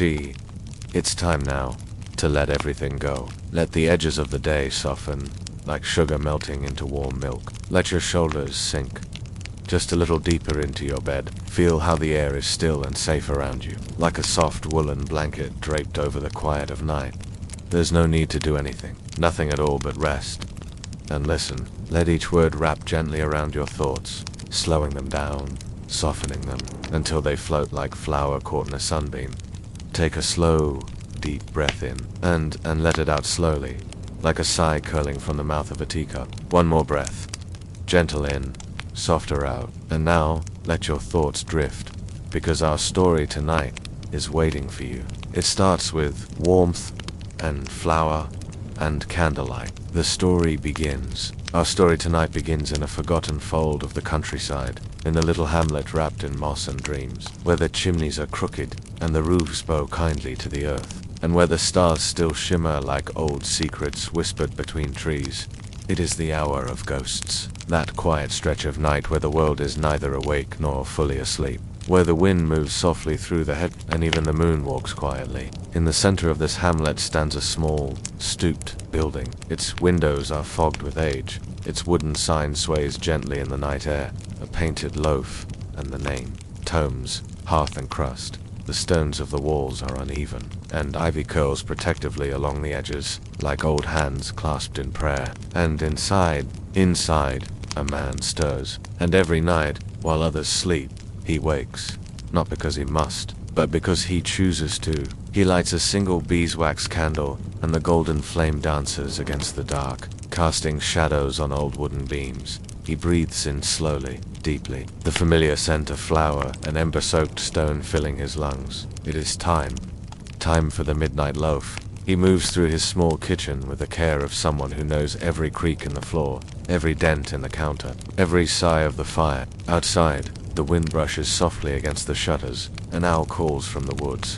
It's time now to let everything go. Let the edges of the day soften, like sugar melting into warm milk. Let your shoulders sink just a little deeper into your bed. Feel how the air is still and safe around you, like a soft woolen blanket draped over the quiet of night. There's no need to do anything, nothing at all but rest. And listen, let each word wrap gently around your thoughts, slowing them down, softening them, until they float like flour caught in a sunbeam. Take a slow, deep breath in, and let it out slowly, like a sigh curling from the mouth of a teacup. One more breath. Gentle in, softer out. And now, let your thoughts drift, because our story tonight is waiting for you. It starts with warmth and flower and candlelight. The story begins. Our story tonight begins in a forgotten fold of the countryside, in a little hamlet wrapped in moss and dreams, where the chimneys are crooked and the roofs bow kindly to the earth, and where the stars still shimmer like old secrets whispered between trees. It is the hour of ghosts, that quiet stretch of night where the world is neither awake nor fully asleep, where the wind moves softly through the head and even the moon walks quietly. In the center of this hamlet stands a small, stooped building. Its windows are fogged with age. Its wooden sign sways gently in the night air, a painted loaf and the name. Tomes, hearth and crust. The stones of the walls are uneven, and ivy curls protectively along the edges, like old hands clasped in prayer. And inside, a man stirs. And every night, while others sleep, he wakes. Not because he must, but because he chooses to. He lights a single beeswax candle, and the golden flame dances against the dark, casting shadows on old wooden beams. He breathes in slowly, deeply, the familiar scent of flour and ember-soaked stone filling his lungs. It is time for the midnight loaf. He moves through his small kitchen with the care of someone who knows every creak in the floor, every dent in the counter, every sigh of the fire. Outside, the wind brushes softly against the shutters. An owl calls from the woods.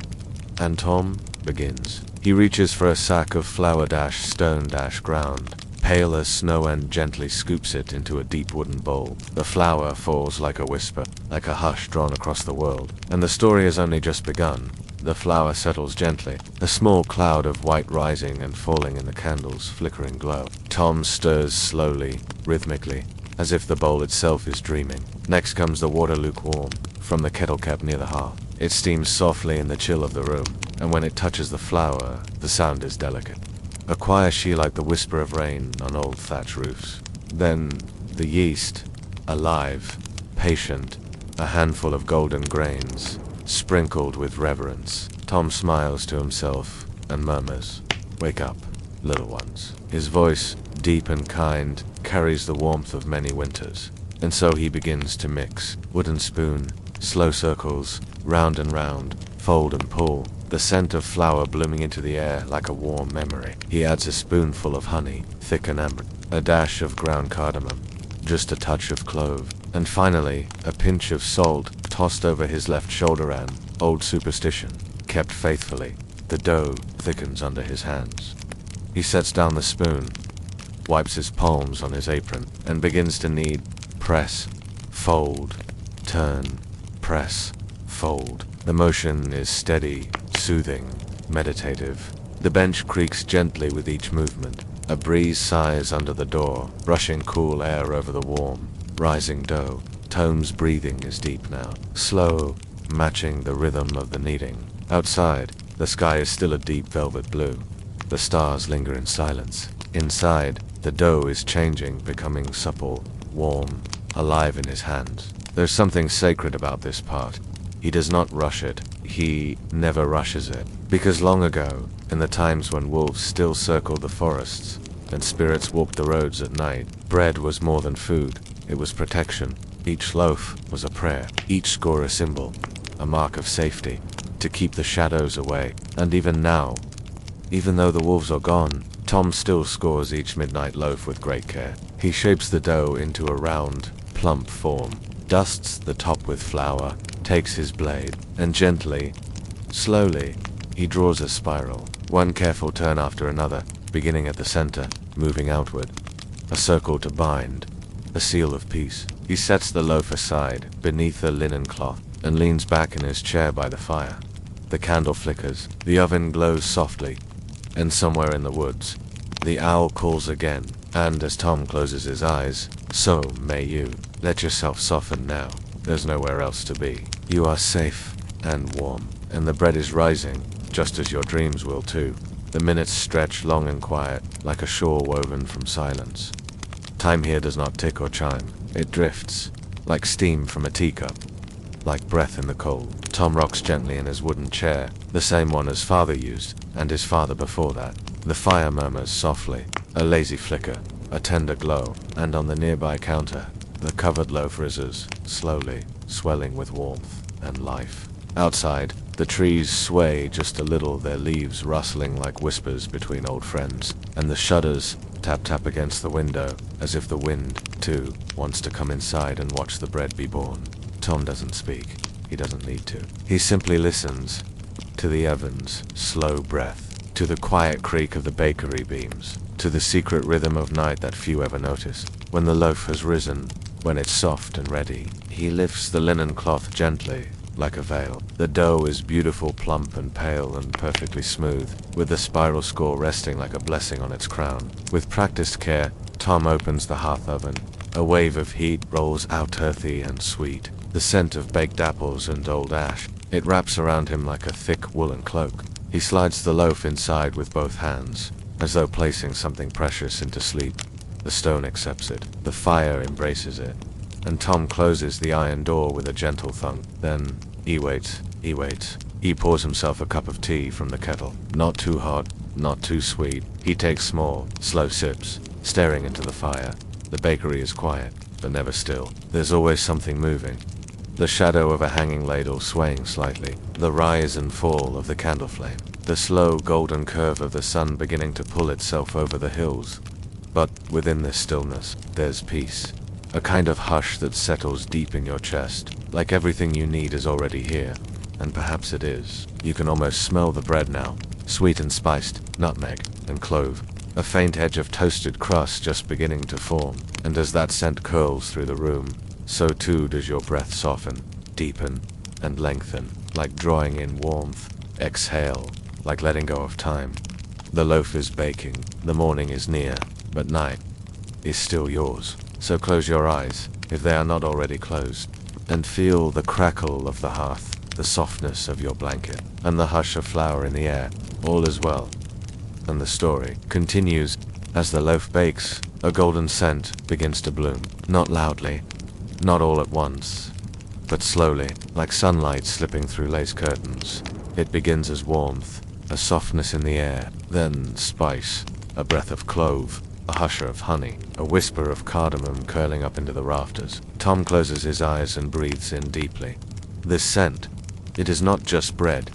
And Tom begins. He reaches for a sack of flour-stone-ground, pale as snow, and gently scoops it into a deep wooden bowl. The flour falls like a whisper, like a hush drawn across the world. And the story has only just begun. The flour settles gently, a small cloud of white rising and falling in the candle's flickering glow. Tom stirs slowly, rhythmically, as if the bowl itself is dreaming. Next comes the water lukewarm, from the kettle kept near the hearth. It steams softly in the chill of the room, and when it touches the flour, the sound is delicate. A quieshy like the whisper of rain on old thatch roofs. Then, the yeast, alive, patient, a handful of golden grains, sprinkled with reverence. Tom smiles to himself and murmurs, "Wake up, little ones." His voice, deep and kind, carries the warmth of many winters. And so he begins to mix. Wooden spoon, slow circles, round and round, fold and pull, the scent of flour blooming into the air like a warm memory. He adds a spoonful of honey, thick and amber, a dash of ground cardamom, just a touch of clove, and finally, a pinch of salt tossed over his left shoulder. And old superstition, kept faithfully, the dough thickens under his hands. He sets down the spoon, wipes his palms on his apron, and begins to knead. Press, fold, turn, press, fold. The motion is steady, soothing, meditative. The bench creaks gently with each movement. A breeze sighs under the door, brushing cool air over the warm, rising dough. Tom's breathing is deep now, slow, matching the rhythm of the kneading. Outside, the sky is still a deep velvet blue. The stars linger in silence. Inside, the dough is changing, becoming supple, warm, alive in his hands. There's something sacred about this part. He does not rush it. He never rushes it. Because long ago, in the times when wolves still circled the forests, and spirits walked the roads at night, bread was more than food. It was protection. Each loaf was a prayer. Each score a symbol, a mark of safety, to keep the shadows away. And even now, even though the wolves are gone, Tom still scores each midnight loaf with great care. He shapes the dough into a round, plump form, dusts the top with flour, takes his blade, and gently, slowly, he draws a spiral, one careful turn after another, beginning at the center, moving outward. A circle to bind, a seal of peace. He sets the loaf aside, beneath a linen cloth, and leans back in his chair by the fire. The candle flickers, the oven glows softly, and somewhere in the woods, the owl calls again, and as Tom closes his eyes, so may you. Let yourself soften now. There's nowhere else to be. You are safe and warm, and the bread is rising, just as your dreams will too. The minutes stretch long and quiet, like a shore woven from silence. Time here does not tick or chime. It drifts, like steam from a teacup, like breath in the cold. Tom rocks gently in his wooden chair, the same one his father used, and his father before that. The fire murmurs softly, a lazy flicker, a tender glow, and on the nearby counter, the covered loaf rises, slowly, swelling with warmth and life. Outside, the trees sway just a little, their leaves rustling like whispers between old friends, and the shutters tap against the window, as if the wind, too, wants to come inside and watch the bread be born. Tom doesn't speak. He doesn't need to. He simply listens to the oven's slow breath, to the quiet creak of the bakery beams, to the secret rhythm of night that few ever notice. When the loaf has risen, when it's soft and ready, he lifts the linen cloth gently, like a veil. The dough is beautiful, plump and pale and perfectly smooth, with the spiral score resting like a blessing on its crown. With practiced care, Tom opens the hearth oven. A wave of heat rolls out earthy and sweet, the scent of baked apples and old ash. It wraps around him like a thick woolen cloak. He slides the loaf inside with both hands, as though placing something precious into sleep. The stone accepts it, the fire embraces it, and Tom closes the iron door with a gentle thunk. Then, he waits. He pours himself a cup of tea from the kettle. Not too hot, not too sweet. He takes small, slow sips, staring into the fire. The bakery is quiet, but never still. There's always something moving. The shadow of a hanging ladle swaying slightly, the rise and fall of the candle flame, the slow golden curve of the sun beginning to pull itself over the hills. But within this stillness, there's peace. A kind of hush that settles deep in your chest, like everything you need is already here. And perhaps it is. You can almost smell the bread now, sweet and spiced, nutmeg and clove. A faint edge of toasted crust just beginning to form, and as that scent curls through the room, so too does your breath soften, deepen, and lengthen, like drawing in warmth, exhale, like letting go of time. The loaf is baking, the morning is near, but night is still yours. So close your eyes, if they are not already closed, and feel the crackle of the hearth, the softness of your blanket, and the hush of flour in the air. All is well. And the story continues. As the loaf bakes, a golden scent begins to bloom. Not loudly, not all at once, but slowly, like sunlight slipping through lace curtains. It begins as warmth, a softness in the air, then spice, a breath of clove, a husher of honey, a whisper of cardamom curling up into the rafters. Tom closes his eyes and breathes in deeply. This scent, it is not just bread.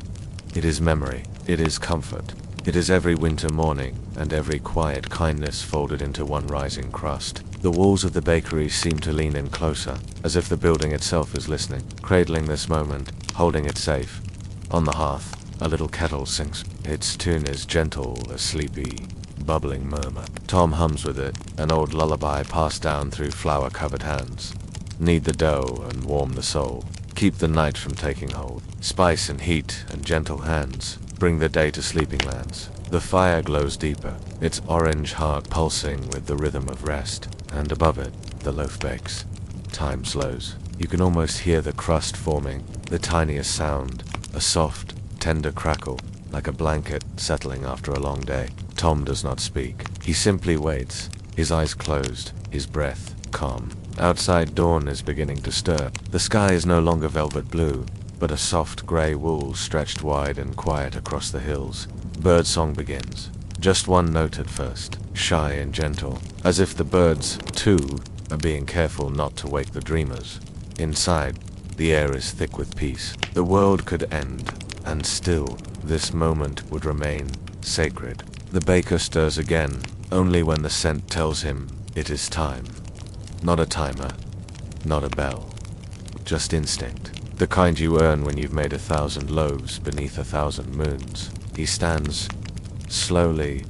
It is memory. It is comfort. It is every winter morning and every quiet kindness folded into one rising crust. The walls of the bakery seem to lean in closer, as if the building itself is listening, cradling this moment, holding it safe. On the hearth, a little kettle sings. Its tune is gentle, a sleepy, bubbling murmur. Tom hums with it, an old lullaby passed down through flour-covered hands. Knead the dough and warm the soul. Keep the night from taking hold. Spice and heat and gentle hands bring the day to sleeping lands. The fire glows deeper, its orange heart pulsing with the rhythm of rest, and above it, the loaf bakes. Time slows. You can almost hear the crust forming, the tiniest sound, a soft, tender crackle, like a blanket settling after a long day. Tom does not speak. He simply waits, his eyes closed, his breath calm. Outside, dawn is beginning to stir. The sky is no longer velvet blue, but a soft grey wool stretched wide and quiet across the hills. Birdsong begins. Just one note at first, shy and gentle, as if the birds, too, are being careful not to wake the dreamers. Inside, the air is thick with peace. The world could end, and still, this moment would remain sacred. The baker stirs again, only when the scent tells him it is time. Not a timer, not a bell, just instinct. The kind you earn when you've made 1,000 loaves beneath 1,000 moons. He stands, slowly,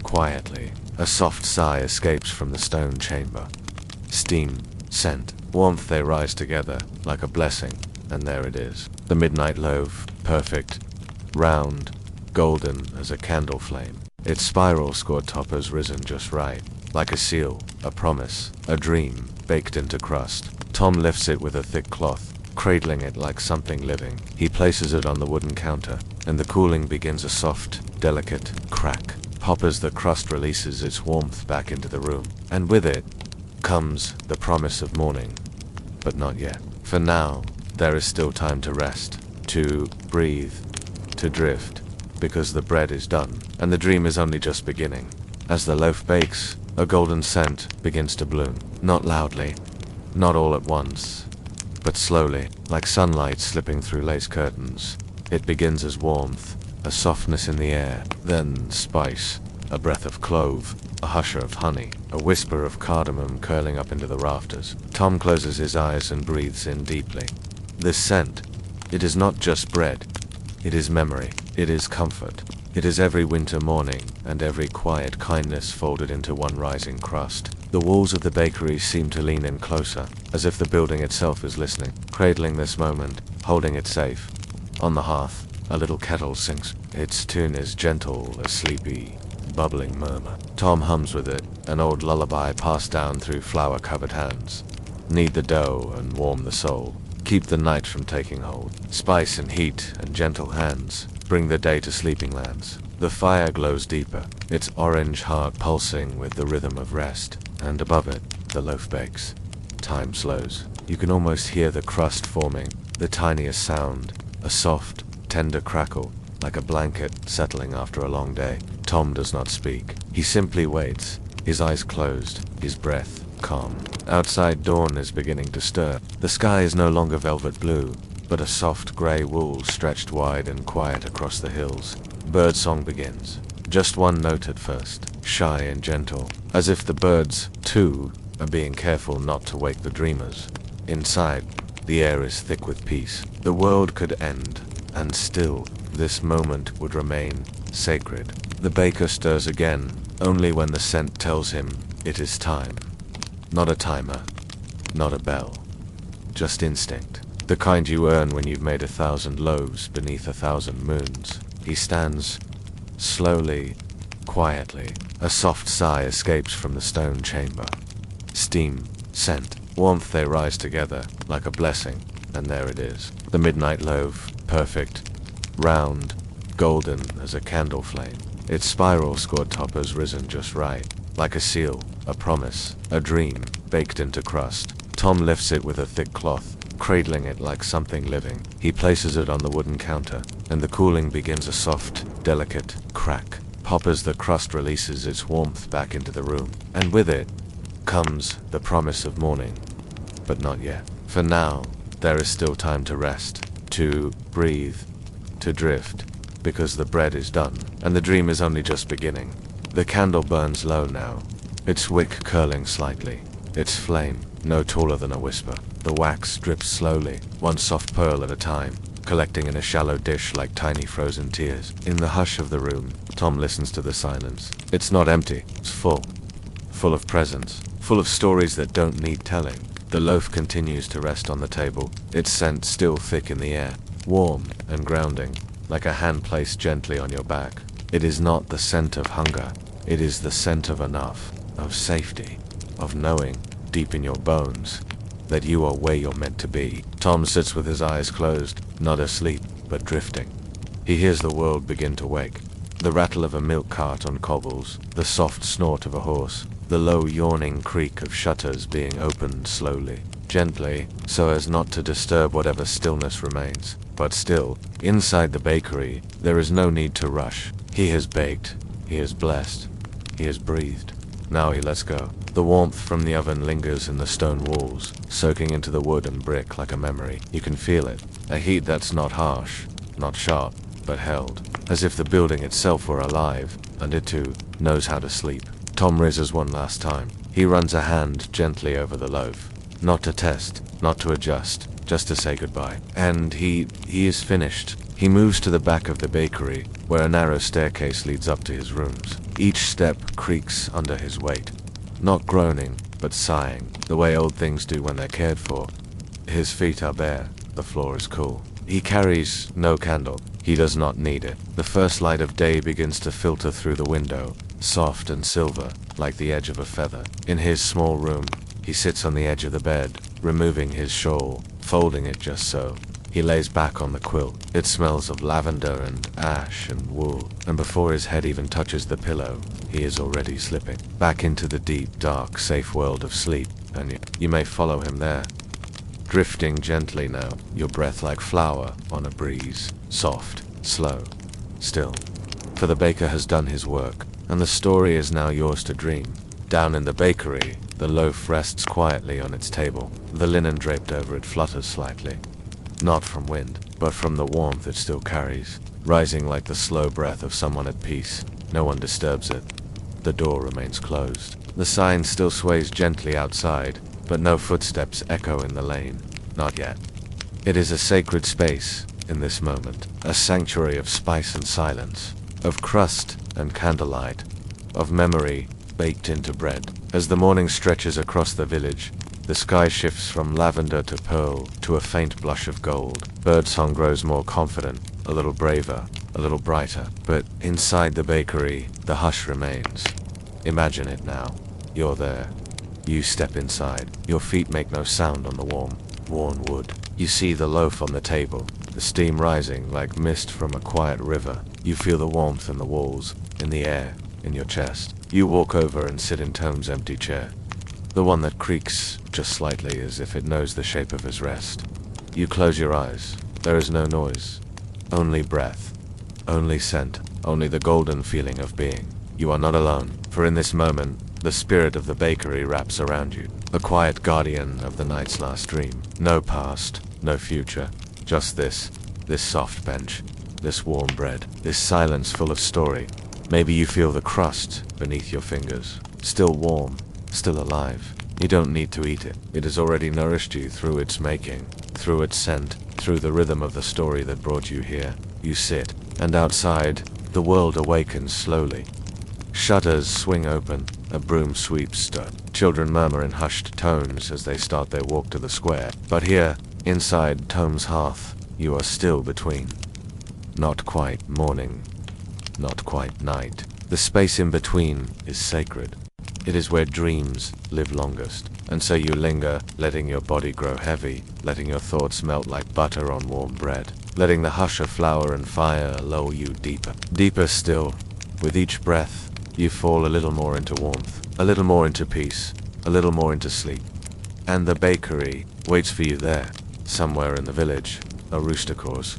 quietly. A soft sigh escapes from the stone chamber. Steam, scent, warmth, they rise together, like a blessing, and there it is. The midnight loaf, perfect, round, golden as a candle flame. Its spiral scored top has risen just right, like a seal, a promise, a dream, baked into crust. Tom lifts it with a thick cloth, cradling it like something living. He places it on the wooden counter, and the cooling begins a soft, delicate crack. Pop as the crust releases its warmth back into the room, and with it comes the promise of morning. But not yet. For now, there is still time to rest, to breathe, to drift, because the bread is done, and the dream is only just beginning. As the loaf bakes, a golden scent begins to bloom. Not loudly, not all at once, but slowly, like sunlight slipping through lace curtains. It begins as warmth, a softness in the air, then spice, a breath of clove, a husher of honey, a whisper of cardamom curling up into the rafters. Tom closes his eyes and breathes in deeply. This scent, it is not just bread. It is memory. It is comfort. It is every winter morning and every quiet kindness folded into one rising crust. The walls of the bakery seem to lean in closer, as if the building itself is listening, cradling this moment, holding it safe. On the hearth, a little kettle sinks. Its tune is gentle, a sleepy, bubbling murmur. Tom hums with it, an old lullaby passed down through flour-covered hands. Knead the dough and warm the soul. Keep the night from taking hold. Spice and heat and gentle hands bring the day to sleeping lands. The fire glows deeper, its orange heart pulsing with the rhythm of rest. And above it, the loaf bakes. Time slows. You can almost hear the crust forming, the tiniest sound, a soft, tender crackle, like a blanket settling after a long day. Tom does not speak. He simply waits, his eyes closed, his breath calm. Outside, dawn is beginning to stir. The sky is no longer velvet blue, but a soft grey wool stretched wide and quiet across the hills. Birdsong begins. Just one note at first, shy and gentle, as if the birds, too, are being careful not to wake the dreamers. Inside, the air is thick with peace. The world could end, and still, this moment would remain sacred. The baker stirs again, only when the scent tells him it is time. Not a timer, not a bell, just instinct. The kind you earn when you've made 1,000 loaves beneath 1,000 moons. He stands, slowly, quietly. A soft sigh escapes from the stone chamber. Steam, scent, warmth, they rise together, like a blessing, and there it is. The midnight loaf, perfect, round, golden as a candle flame. Its spiral-scored top has risen just right, like a seal, a promise, a dream, baked into crust. Tom lifts it with a thick cloth, cradling it like something living. He places it on the wooden counter, and the cooling begins a soft, delicate crack. Pop as the crust releases its warmth back into the room, and with it comes the promise of morning. But not yet. For now, there is still time to rest, to breathe, to drift, because the bread is done, and the dream is only just beginning. The candle burns low now, its wick curling slightly, its flame no taller than a whisper. The wax drips slowly, one soft pearl at a time, collecting in a shallow dish like tiny frozen tears. In the hush of the room, Tom listens to the silence. It's not empty, it's full. Full of presence, full of stories that don't need telling. The loaf continues to rest on the table, its scent still thick in the air, warm and grounding, like a hand placed gently on your back. It is not the scent of hunger, it is the scent of enough, of safety, of knowing, deep in your bones, that you are where you're meant to be. Tom sits with his eyes closed, not asleep, but drifting. He hears the world begin to wake. The rattle of a milk cart on cobbles, the soft snort of a horse, the low yawning creak of shutters being opened slowly, gently, so as not to disturb whatever stillness remains. But still, inside the bakery, there is no need to rush. He has baked, he has blessed, he has breathed. Now he lets go. The warmth from the oven lingers in the stone walls, soaking into the wood and brick like a memory. You can feel it, a heat that's not harsh, not sharp, but held, as if the building itself were alive, and it too knows how to sleep. Tom raises one last time. He runs a hand gently over the loaf, not to test, not to adjust, just to say goodbye. And he is finished. He moves to the back of the bakery, where a narrow staircase leads up to his rooms. Each step creaks under his weight. Not groaning, but sighing, the way old things do when they're cared for. His feet are bare, the floor is cool. He carries no candle, He does not need it. The first light of day begins to filter through the window, soft and silver, like the edge of a feather. In his small room, he sits on the edge of the bed, removing his shawl, folding it just so. He lays back on the quilt. It smells of lavender and ash and wool, and before his head even touches the pillow, he is already slipping back into the deep, dark, safe world of sleep, and you may follow him there. Drifting gently now, your breath like flower on a breeze, soft, slow, still. For the baker has done his work, and the story is now yours to dream. Down in the bakery, the loaf rests quietly on its table. The linen draped over it flutters slightly. Not from wind, but from the warmth it still carries, rising like the slow breath of someone at peace. No one disturbs it. The door remains closed. The sign still sways gently outside, but no footsteps echo in the lane. Not yet. It is a sacred space, in this moment, a sanctuary of spice and silence, of crust and candlelight, of memory baked into bread. As the morning stretches across the village, the sky shifts from lavender to pearl to a faint blush of gold. Birdsong grows more confident, a little braver, a little brighter. But inside the bakery, the hush remains. Imagine it now. You're there. You step inside. Your feet make no sound on the warm, worn wood. You see the loaf on the table, the steam rising like mist from a quiet river. You feel the warmth in the walls, in the air, in your chest. You walk over and sit in Tom's empty chair. The one that creaks just slightly as if it knows the shape of his rest. You close your eyes. There is no noise. Only breath. Only scent. Only the golden feeling of being. You are not alone, for in this moment, the spirit of the bakery wraps around you. A quiet guardian of the night's last dream. No past, no future. Just this soft bench, this warm bread, this silence full of story. Maybe you feel the crust beneath your fingers. Still warm. Still alive. You don't need to eat it. It has already nourished you through its making, through its scent, through the rhythm of the story that brought you here. You sit, and outside, the world awakens slowly. Shutters swing open, a broom sweeps stir. Children murmur in hushed tones as they start their walk to the square. But here, inside Tom's hearth, you are still between. Not quite morning, not quite night. The space in between is sacred. It is where dreams live longest, and so you linger, letting your body grow heavy, letting your thoughts melt like butter on warm bread, letting the hush of flour and fire lull you deeper. Deeper still. With each breath, you fall a little more into warmth, a little more into peace, a little more into sleep. And the bakery waits for you there, somewhere in the village, a rooster caws.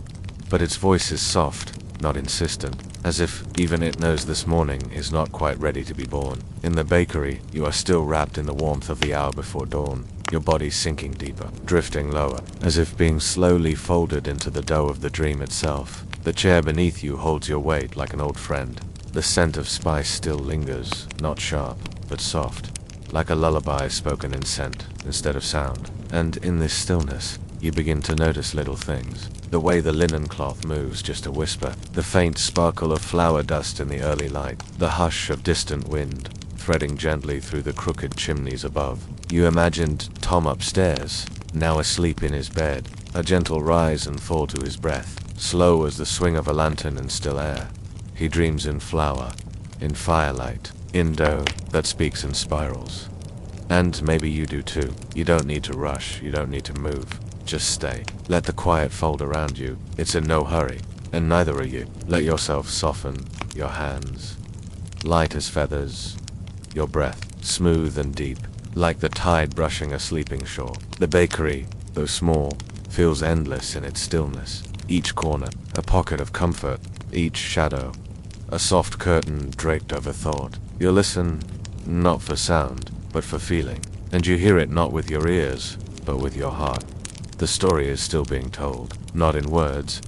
But its voice is soft, not insistent, as if even it knows this morning is not quite ready to be born. In the bakery, you are still wrapped in the warmth of the hour before dawn, your body sinking deeper, drifting lower, as if being slowly folded into the dough of the dream itself. The chair beneath you holds your weight like an old friend. The scent of spice still lingers, not sharp, but soft, like a lullaby spoken in scent instead of sound. And in this stillness, you begin to notice little things. The way the linen cloth moves just a whisper, the faint sparkle of flour dust in the early light, the hush of distant wind, threading gently through the crooked chimneys above. You imagined Tom upstairs, now asleep in his bed, a gentle rise and fall to his breath, slow as the swing of a lantern in still air. He dreams in flour, in firelight, in dough that speaks in spirals. And maybe you do too. You don't need to rush, you don't need to move. Just stay. Let the quiet fold around you. It's in no hurry, and neither are you. Let yourself soften, your hands, light as feathers, your breath, smooth and deep, like the tide brushing a sleeping shore. The bakery, though small, feels endless in its stillness. Each corner, a pocket of comfort, each shadow, a soft curtain draped over thought. You listen, not for sound, but for feeling, and you hear it not with your ears, but with your heart. The story is still being told, not in words,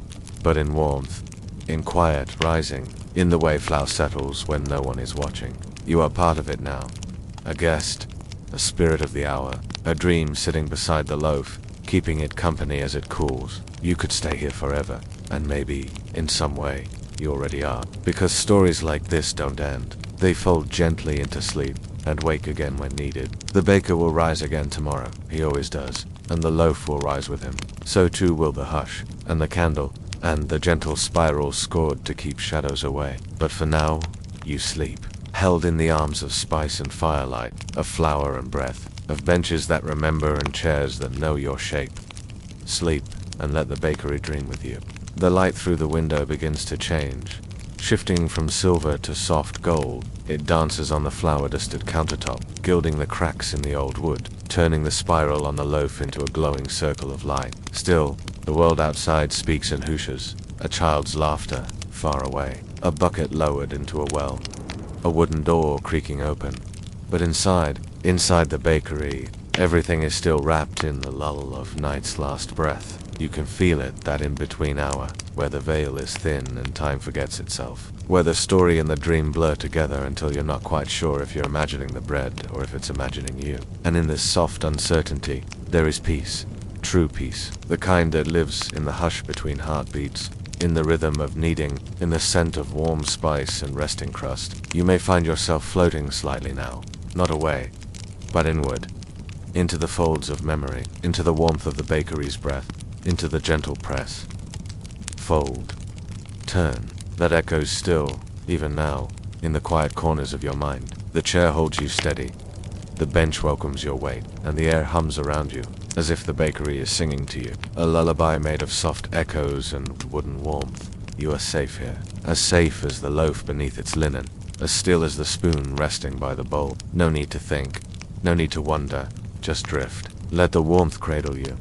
but in warmth, in quiet rising, in the way flour settles when no one is watching. You are part of it now, a guest, a spirit of the hour, a dream sitting beside the loaf, keeping it company as it cools. You could stay here forever, and maybe, in some way, you already are, because stories like this don't end. They fold gently into sleep, and wake again when needed. The baker will rise again tomorrow, he always does, and the loaf will rise with him. So too will the hush, and the candle, and the gentle spiral scored to keep shadows away. But for now, you sleep, held in the arms of spice and firelight, of flower and breath, of benches that remember and chairs that know your shape. Sleep, and let the bakery dream with you. The light through the window begins to change. Shifting from silver to soft gold, it dances on the flour-dusted countertop, gilding the cracks in the old wood, turning the spiral on the loaf into a glowing circle of light. Still, the world outside speaks in whooshes, a child's laughter, far away, a bucket lowered into a well, a wooden door creaking open. But inside the bakery, everything is still wrapped in the lull of night's last breath. You can feel it, that in-between hour, where the veil is thin and time forgets itself, where the story and the dream blur together until you're not quite sure if you're imagining the bread or if it's imagining you. And in this soft uncertainty, there is peace, true peace, the kind that lives in the hush between heartbeats, in the rhythm of kneading, in the scent of warm spice and resting crust. You may find yourself floating slightly now, not away, but inward, into the folds of memory, into the warmth of the bakery's breath, into the gentle press. Fold. Turn. That echoes still, even now, in the quiet corners of your mind. The chair holds you steady. The bench welcomes your weight, and the air hums around you, as if the bakery is singing to you. A lullaby made of soft echoes and wooden warmth. You are safe here, as safe as the loaf beneath its linen, as still as the spoon resting by the bowl. No need to think, no need to wonder, just drift. Let the warmth cradle you.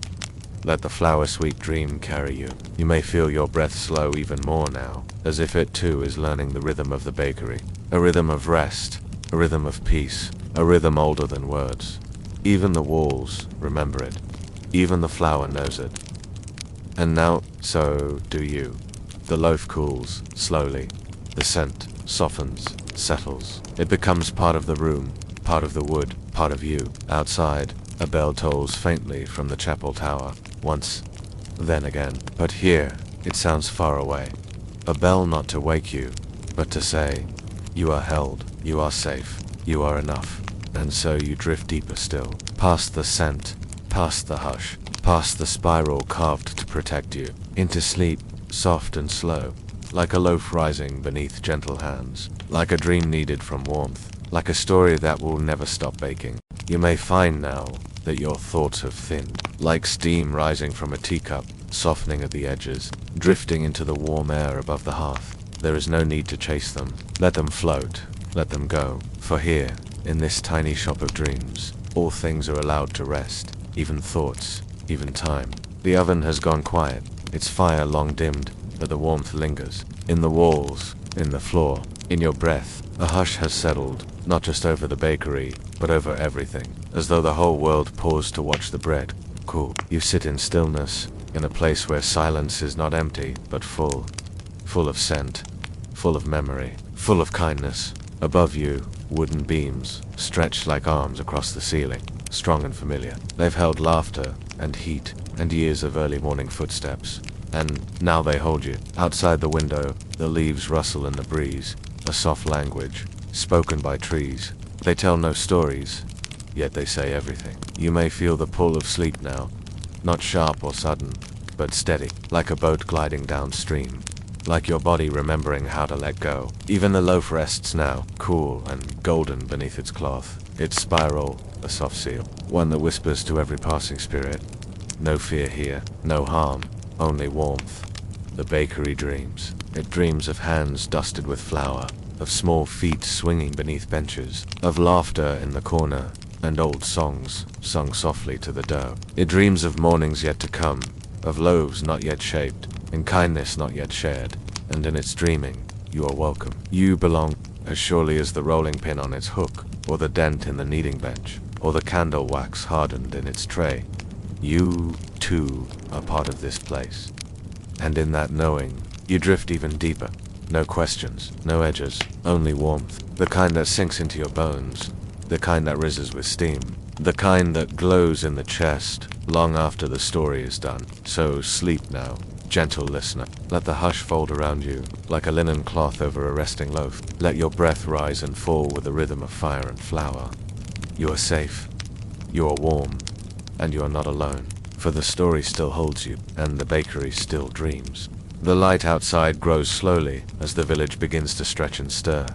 Let the flower-sweet dream carry you. You may feel your breath slow even more now, as if it too is learning the rhythm of the bakery. A rhythm of rest, a rhythm of peace, a rhythm older than words. Even the walls remember it. Even the flour knows it. And now, so do you. The loaf cools, slowly. The scent softens, settles. It becomes part of the room, part of the wood, part of you. Outside, a bell tolls faintly from the chapel tower. Once, then again. But here, it sounds far away. A bell not to wake you, but to say, you are held, you are safe, you are enough. And so you drift deeper still, past the scent, past the hush, past the spiral carved to protect you, into sleep, soft and slow, like a loaf rising beneath gentle hands, like a dream needed from warmth, like a story that will never stop baking. You may find now that your thoughts have thinned, like steam rising from a teacup, softening at the edges, drifting into the warm air above the hearth. There is no need to chase them. Let them float, let them go. For here, in this tiny shop of dreams, all things are allowed to rest, even thoughts, even time. The oven has gone quiet, its fire long dimmed, but the warmth lingers. In the walls, in the floor, in your breath, a hush has settled, not just over the bakery, but over everything, as though the whole world paused to watch the bread cool. You sit in stillness, in a place where silence is not empty, but full of scent, full of memory, full of kindness. Above you, wooden beams, stretched like arms across the ceiling, strong and familiar. They've held laughter, and heat, and years of early morning footsteps. And now they hold you. Outside the window, the leaves rustle in the breeze, a soft language, spoken by trees. They tell no stories, yet they say everything. You may feel the pull of sleep now, not sharp or sudden, but steady, like a boat gliding downstream, like your body remembering how to let go. Even the loaf rests now, cool and golden beneath its cloth, its spiral a soft seal, one that whispers to every passing spirit, no fear here, no harm, only warmth. The bakery dreams. It dreams of hands dusted with flour, of small feet swinging beneath benches, of laughter in the corner, and old songs sung softly to the dough. It dreams of mornings yet to come, of loaves not yet shaped, and kindness not yet shared, and in its dreaming, you are welcome. You belong as surely as the rolling pin on its hook, or the dent in the kneading bench, or the candle wax hardened in its tray. You, too, are part of this place. And in that knowing, you drift even deeper. No questions, no edges, only warmth. The kind that sinks into your bones, the kind that rises with steam, the kind that glows in the chest long after the story is done. So sleep now, gentle listener. Let the hush fold around you like a linen cloth over a resting loaf. Let your breath rise and fall with the rhythm of fire and flour. You are safe, you are warm, and you are not alone, for the story still holds you, and the bakery still dreams. The light outside grows slowly as the village begins to stretch and stir.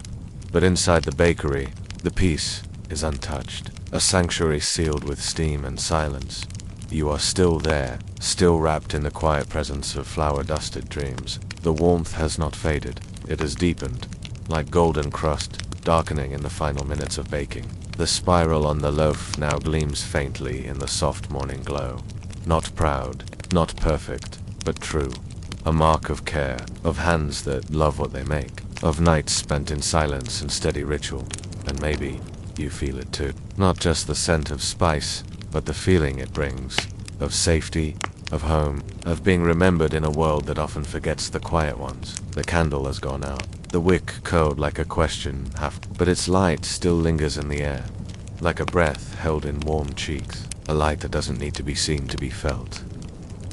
But inside the bakery, the peace is untouched, a sanctuary sealed with steam and silence. You are still there, still wrapped in the quiet presence of flour-dusted dreams. The warmth has not faded, it has deepened, like golden crust, darkening in the final minutes of baking. The spiral on the loaf now gleams faintly in the soft morning glow. Not proud, not perfect, but true. A mark of care, of hands that love what they make, of nights spent in silence and steady ritual. And maybe you feel it too. Not just the scent of spice, but the feeling it brings, of safety, of home, of being remembered in a world that often forgets the quiet ones. The candle has gone out. The wick curled like a question, but its light still lingers in the air, like a breath held in warm cheeks, a light that doesn't need to be seen to be felt.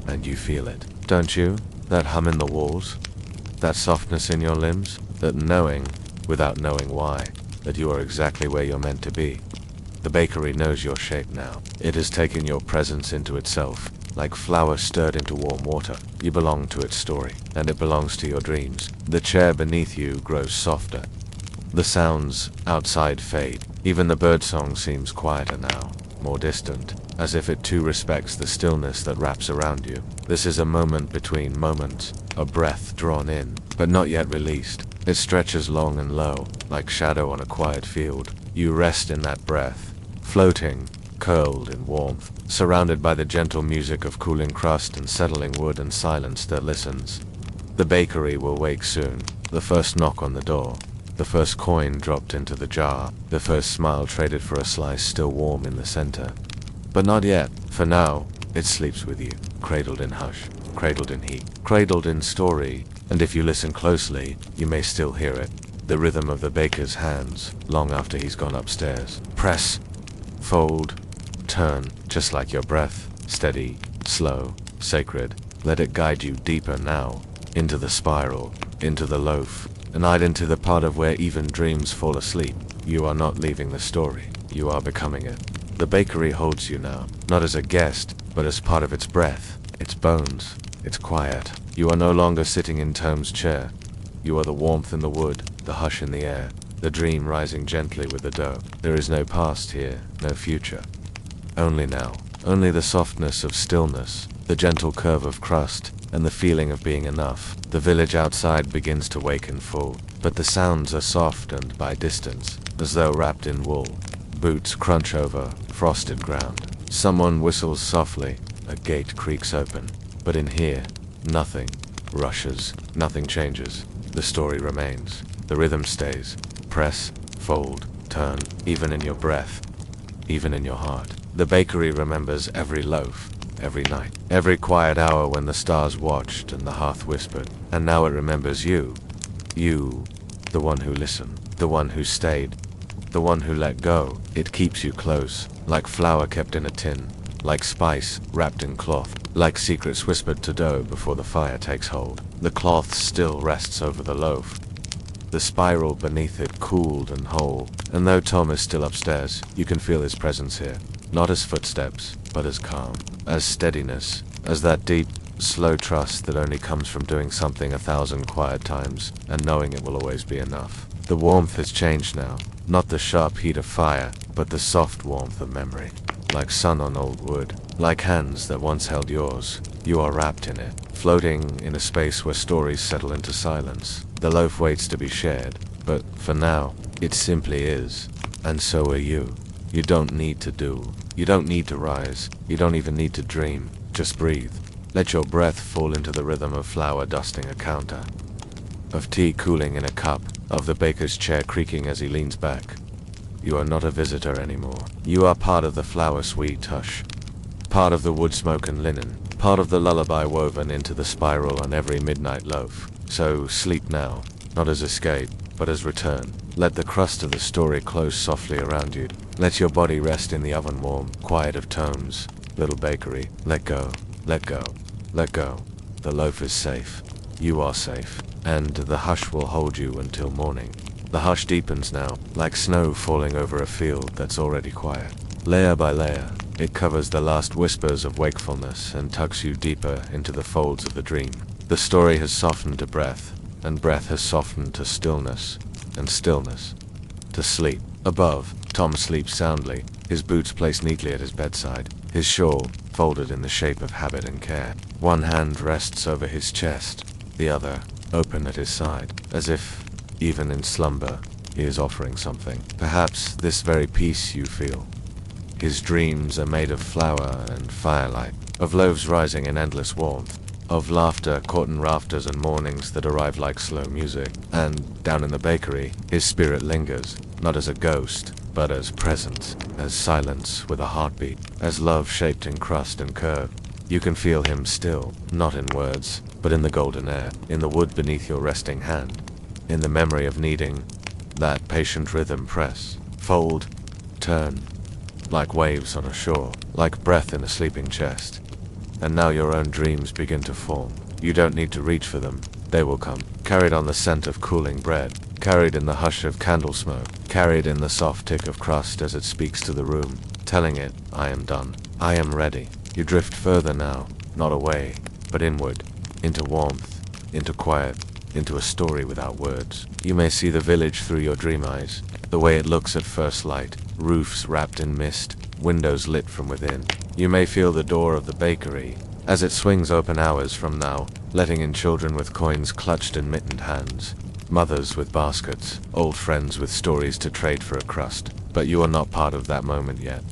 And you feel it, don't you? That hum in the walls, that softness in your limbs, that knowing, without knowing why, that you are exactly where you're meant to be. The bakery knows your shape now. It has taken your presence into itself, like flour stirred into warm water. You belong to its story, and it belongs to your dreams. The chair beneath you grows softer. The sounds outside fade. Even the birdsong seems quieter now, more distant, as if it too respects the stillness that wraps around you. This is a moment between moments, a breath drawn in, but not yet released. It stretches long and low, like shadow on a quiet field. You rest in that breath, floating, curled in warmth, surrounded by the gentle music of cooling crust and settling wood and silence that listens. The bakery will wake soon. The first knock on the door, the first coin dropped into the jar, the first smile traded for a slice still warm in the center. But not yet. For now, it sleeps with you, cradled in hush, cradled in heat, cradled in story, and if you listen closely, you may still hear it. The rhythm of the baker's hands, long after he's gone upstairs. Press, fold, turn, just like your breath, steady, slow, sacred. Let it guide you deeper now, into the spiral, into the loaf, and into the part of where even dreams fall asleep. You are not leaving the story, you are becoming it. The bakery holds you now, not as a guest, but as part of its breath, its bones, its quiet. You are no longer sitting in Tom's chair. You are the warmth in the wood, the hush in the air, the dream rising gently with the dough. There is no past here, no future. Only now, only the softness of stillness, the gentle curve of crust, and the feeling of being enough. The village outside begins to wake in full, but the sounds are soft and by distance, as though wrapped in wool. Boots crunch over frosted ground. Someone whistles softly, a gate creaks open. But in here, nothing rushes, nothing changes. The story remains. The rhythm stays. Press, fold, turn, even in your breath, even in your heart. The bakery remembers every loaf, every night, every quiet hour when the stars watched and the hearth whispered. And now it remembers you. You, the one who listened, the one who stayed, the one who let go. It keeps you close, like flour kept in a tin, like spice wrapped in cloth, like secrets whispered to dough before the fire takes hold. The cloth still rests over the loaf, the spiral beneath it cooled and whole, and though Tom is still upstairs, you can feel his presence here, not as footsteps, but as calm, as steadiness, as that deep, slow trust that only comes from doing something 1,000 quiet times and knowing it will always be enough. The warmth has changed now, not the sharp heat of fire, but the soft warmth of memory. Like sun on old wood, like hands that once held yours, you are wrapped in it, floating in a space where stories settle into silence. The loaf waits to be shared, but for now, it simply is. And so are you. You don't need to do. You don't need to rise. You don't even need to dream. Just breathe. Let your breath fall into the rhythm of flour dusting a counter, of tea cooling in a cup, of the baker's chair creaking as he leans back. You are not a visitor anymore. You are part of the flour-sweet hush, part of the wood smoke and linen, part of the lullaby woven into the spiral on every midnight loaf. So sleep now, not as escape, but as return. Let the crust of the story close softly around you. Let your body rest in the oven warm, quiet of tones. Little bakery, let go, let go, let go. The loaf is safe. You are safe. And the hush will hold you until morning. The hush deepens now, like snow falling over a field that's already quiet. Layer by layer, it covers the last whispers of wakefulness and tucks you deeper into the folds of the dream. The story has softened to breath, and breath has softened to stillness, and stillness to sleep. Above, Tom sleeps soundly, his boots placed neatly at his bedside, his shawl folded in the shape of habit and care. One hand rests over his chest, the other open at his side, as if, even in slumber, he is offering something. Perhaps this very peace you feel. His dreams are made of flower and firelight, of loaves rising in endless warmth, of laughter caught in rafters and mornings that arrive like slow music. And, down in the bakery, his spirit lingers, not as a ghost, but as presence, as silence with a heartbeat, as love shaped in crust and curve. You can feel him still, not in words, but in the golden air, in the wood beneath your resting hand, in the memory of kneading, that patient rhythm press, fold, turn, like waves on a shore, like breath in a sleeping chest. And now your own dreams begin to form. You don't need to reach for them, they will come, carried on the scent of cooling bread, carried in the hush of candle smoke, carried in the soft tick of crust as it speaks to the room, telling it, I am done, I am ready. You drift further now, not away, but inward, into warmth, into quiet, into a story without words. You may see the village through your dream eyes, the way it looks at first light, roofs wrapped in mist, windows lit from within. You may feel the door of the bakery, as it swings open hours from now, letting in children with coins clutched in mittened hands, mothers with baskets, old friends with stories to trade for a crust. But you are not part of that moment yet.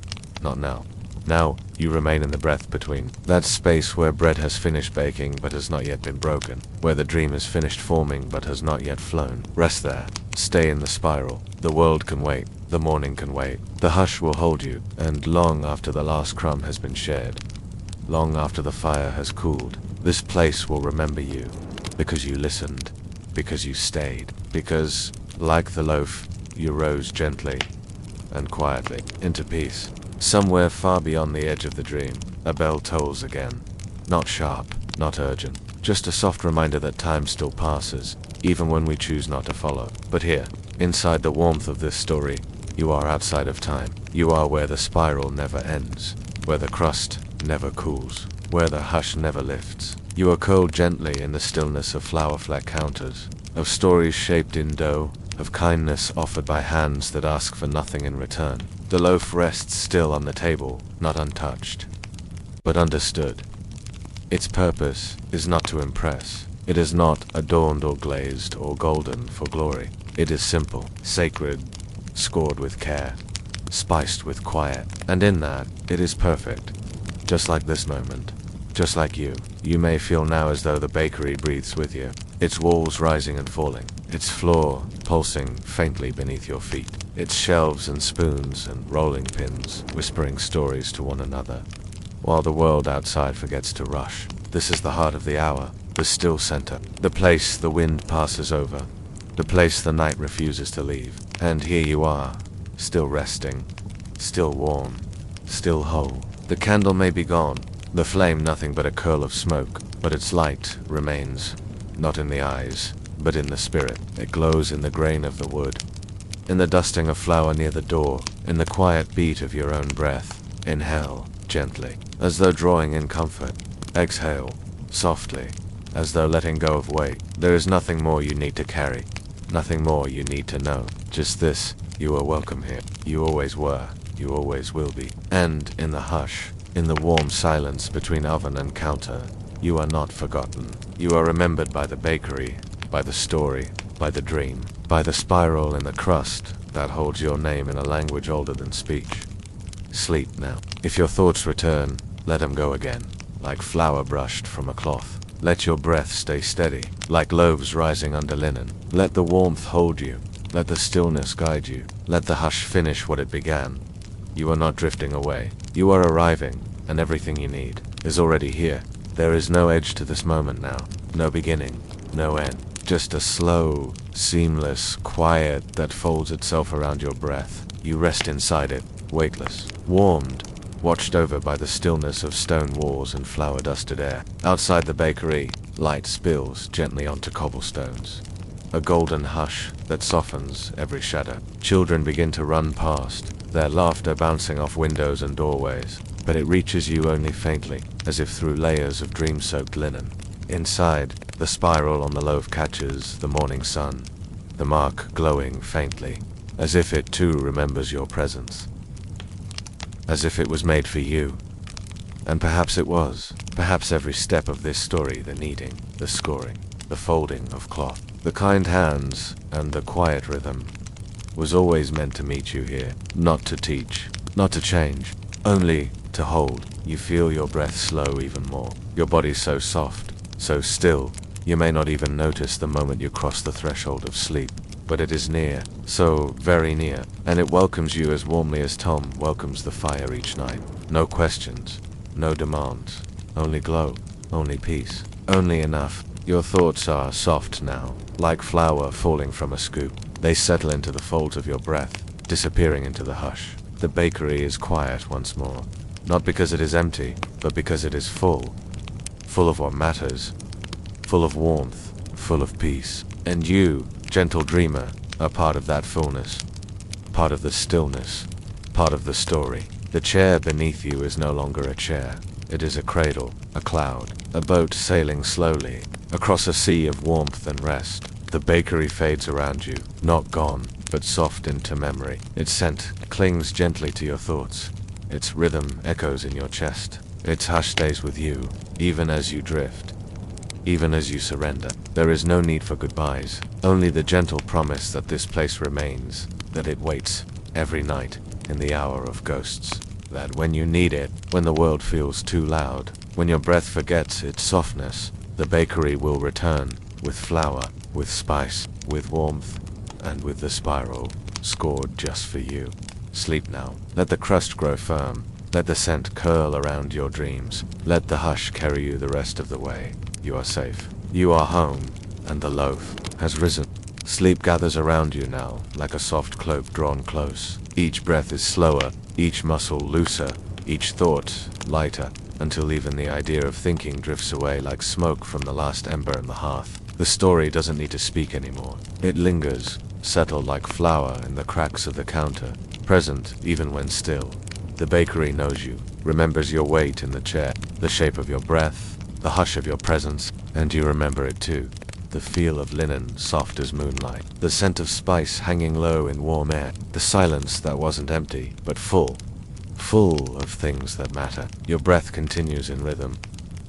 Not now. Now, you remain in the breath between. That space where bread has finished baking but has not yet been broken, where the dream has finished forming but has not yet flown. Rest there. Stay in the spiral. The world can wait. The morning can wait. The hush will hold you, and long after the last crumb has been shared, long after the fire has cooled, this place will remember you, because you listened, because you stayed, because, like the loaf, you rose gently and quietly into peace. Somewhere far beyond the edge of the dream, a bell tolls again. Not sharp, not urgent, just a soft reminder that time still passes, even when we choose not to follow. But here, inside the warmth of this story, you are outside of time. You are where the spiral never ends, where the crust never cools, where the hush never lifts. You are curled gently in the stillness of flour-fleck counters, of stories shaped in dough, of kindness offered by hands that ask for nothing in return. The loaf rests still on the table, not untouched, but understood. Its purpose is not to impress. It is not adorned or glazed or golden for glory. It is simple, sacred, scored with care, spiced with quiet, and in that, it is perfect. Just like this moment, just like you. You may feel now as though the bakery breathes with you, its walls rising and falling, its floor pulsing faintly beneath your feet, its shelves and spoons and rolling pins whispering stories to one another, while the world outside forgets to rush. This is the heart of the hour, the still center, the place the wind passes over, the place the night refuses to leave. And here you are, still resting, still warm, still whole. The candle may be gone, the flame nothing but a curl of smoke, but its light remains, not in the eyes, but in the spirit. It glows in the grain of the wood, in the dusting of flour near the door, in the quiet beat of your own breath. Inhale, gently, as though drawing in comfort. Exhale, softly, as though letting go of weight. There is nothing more you need to carry, nothing more you need to know. Just this, you are welcome here. You always were, you always will be. And in the hush, in the warm silence between oven and counter, you are not forgotten. You are remembered by the bakery, by the story, by the dream, by the spiral in the crust that holds your name in a language older than speech. Sleep now. If your thoughts return, let them go again, like flour brushed from a cloth. Let your breath stay steady, like loaves rising under linen. Let the warmth hold you. Let the stillness guide you. Let the hush finish what it began. You are not drifting away. You are arriving, and everything you need is already here. There is no edge to this moment now. No beginning, no end. Just a slow, seamless quiet that folds itself around your breath. You rest inside it, weightless, warmed, watched over by the stillness of stone walls and flour-dusted air. Outside the bakery, light spills gently onto cobblestones. A golden hush that softens every shadow. Children begin to run past, their laughter bouncing off windows and doorways, but it reaches you only faintly, as if through layers of dream-soaked linen. Inside, the spiral on the loaf catches the morning sun, the mark glowing faintly, as if it too remembers your presence. As if it was made for you. And perhaps it was. Perhaps every step of this story, the kneading, the scoring, the folding of cloth, the kind hands, and the quiet rhythm, was always meant to meet you here, not to teach, not to change, only to hold. You feel your breath slow even more, your body so soft, so still, you may not even notice the moment you cross the threshold of sleep, but it is near, so very near, and it welcomes you as warmly as Tom welcomes the fire each night. No questions, no demands, only glow, only peace, only enough. Your thoughts are soft now, like flour falling from a scoop. They settle into the folds of your breath, disappearing into the hush. The bakery is quiet once more, not because it is empty, but because it is full. Full of what matters, full of warmth, full of peace. And you, gentle dreamer, are part of that fullness, part of the stillness, part of the story. The chair beneath you is no longer a chair. It is a cradle, a cloud, a boat sailing slowly across a sea of warmth and rest. The bakery fades around you, not gone, but soft into memory. Its scent clings gently to your thoughts. Its rhythm echoes in your chest. Its hush stays with you, even as you drift, even as you surrender. There is no need for goodbyes, only the gentle promise that this place remains, that it waits every night in the hour of ghosts. That when you need it, when the world feels too loud, when your breath forgets its softness, the bakery will return with flour, with spice, with warmth, and with the spiral scored just for you. Sleep now. Let the crust grow firm. Let the scent curl around your dreams. Let the hush carry you the rest of the way. You are safe. You are home, and the loaf has risen. Sleep gathers around you now, like a soft cloak drawn close. Each breath is slower, each muscle looser, each thought lighter, until even the idea of thinking drifts away like smoke from the last ember in the hearth. The story doesn't need to speak anymore. It lingers, settled like flour in the cracks of the counter, present even when still. The bakery knows you, remembers your weight in the chair, the shape of your breath, the hush of your presence, and you remember it too. The feel of linen soft as moonlight, the scent of spice hanging low in warm air, the silence that wasn't empty, but full of things that matter. Your breath continues in rhythm,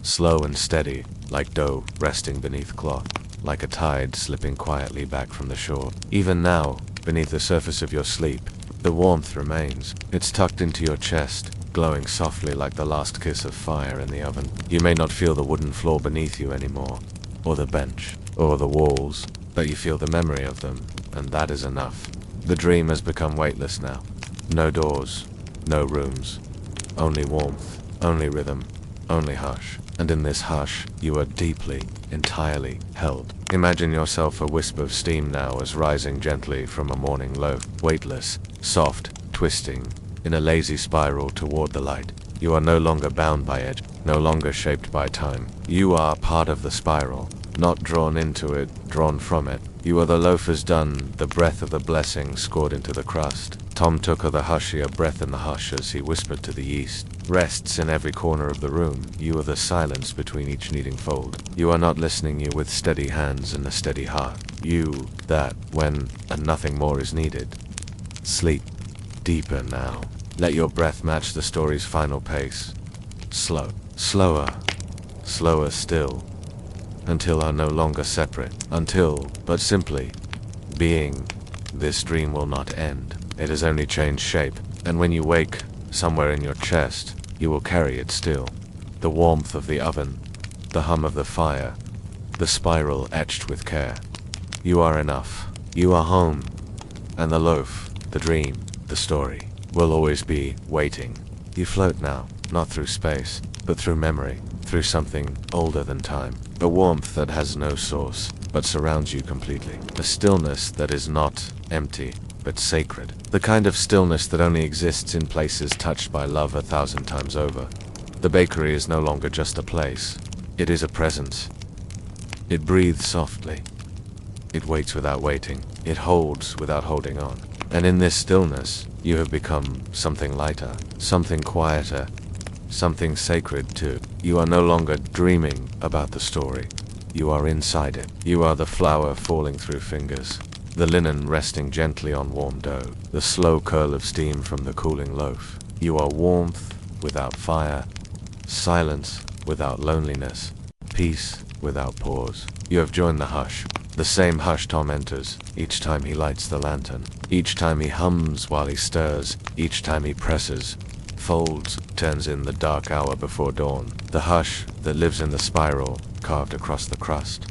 slow and steady, like dough resting beneath cloth, like a tide slipping quietly back from the shore. Even now, beneath the surface of your sleep, the warmth remains. It's tucked into your chest, glowing softly like the last kiss of fire in the oven. You may not feel the wooden floor beneath you anymore, or the bench, or the walls, but you feel the memory of them, and that is enough. The dream has become weightless now. No doors, no rooms, only warmth, only rhythm, only hush. And in this hush, you are deeply, entirely held. Imagine yourself a wisp of steam now as rising gently from a morning loaf, weightless, soft, twisting, in a lazy spiral toward the light. You are no longer bound by edge, no longer shaped by time. You are part of the spiral, not drawn into it, drawn from it. You are the loaf has done, the breath of the blessing scored into the crust. Tom took the hushier breath in the hush as he whispered to the yeast. Rests in every corner of the room. You are the silence between each kneading fold. You are not listening, you with steady hands and a steady heart. You, that, when, and nothing more is needed. Sleep. Deeper now. Let your breath match the story's final pace. Slow. Slower. Slower still. Until are no longer separate. Until, but simply, being. This dream will not end. It has only changed shape. And when you wake, somewhere in your chest, you will carry it still. The warmth of the oven, the hum of the fire, the spiral etched with care. You are enough. You are home. And the loaf, the dream, the story, will always be waiting. You float now, not through space, but through memory, through something older than time. A warmth that has no source, but surrounds you completely. A stillness that is not empty, but sacred. The kind of stillness that only exists in places touched by love 1,000 times over. The bakery is no longer just a place. It is a presence. It breathes softly. It waits without waiting. It holds without holding on. And in this stillness, you have become something lighter, something quieter, something sacred too. You are no longer dreaming about the story. You are inside it. You are the flour falling through fingers, the linen resting gently on warm dough, the slow curl of steam from the cooling loaf. You are warmth without fire, silence without loneliness, peace without pause. You have joined the hush, the same hush Tom enters each time he lights the lantern, each time he hums while he stirs, each time he presses, folds, turns in the dark hour before dawn. The hush that lives in the spiral carved across the crust.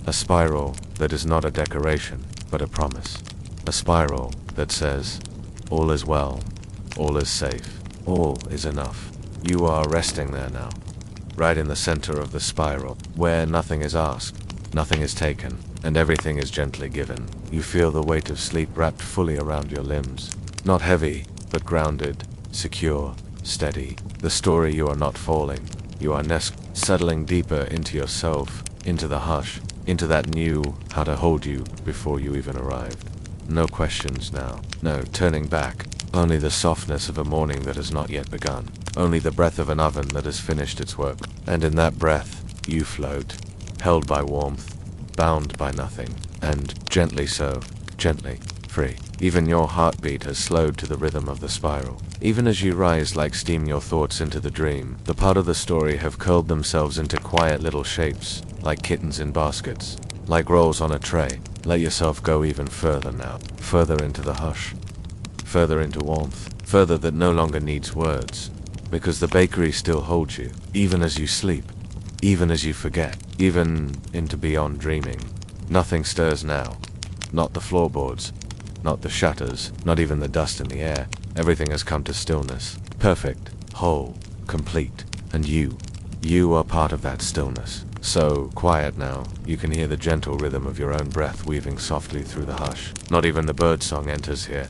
A spiral that is not a decoration, but a promise. A spiral that says, all is well, all is safe, all is enough. You are resting there now, right in the center of the spiral, where nothing is asked, nothing is taken, and everything is gently given. You feel the weight of sleep wrapped fully around your limbs. Not heavy, but grounded, secure, steady. The story you are not falling. You are settling deeper into yourself, into the hush, into that new how to hold you before you even arrived. No questions now. No turning back. Only the softness of a morning that has not yet begun. Only the breath of an oven that has finished its work. And in that breath, you float, held by warmth, bound by nothing, and gently so, gently, free. Even your heartbeat has slowed to the rhythm of the spiral. Even as you rise like steam your thoughts into the dream, the part of the story have curled themselves into quiet little shapes, like kittens in baskets, like rolls on a tray. Let yourself go even further now, further into the hush, further into warmth, further that no longer needs words, because the bakery still holds you, even as you sleep, even as you forget, even into beyond dreaming. Nothing stirs now, not the floorboards, not the shutters, not even the dust in the air. Everything has come to stillness, perfect, whole, complete, and you are part of that stillness. So quiet now, you can hear the gentle rhythm of your own breath weaving softly through the hush. Not even the birdsong enters here.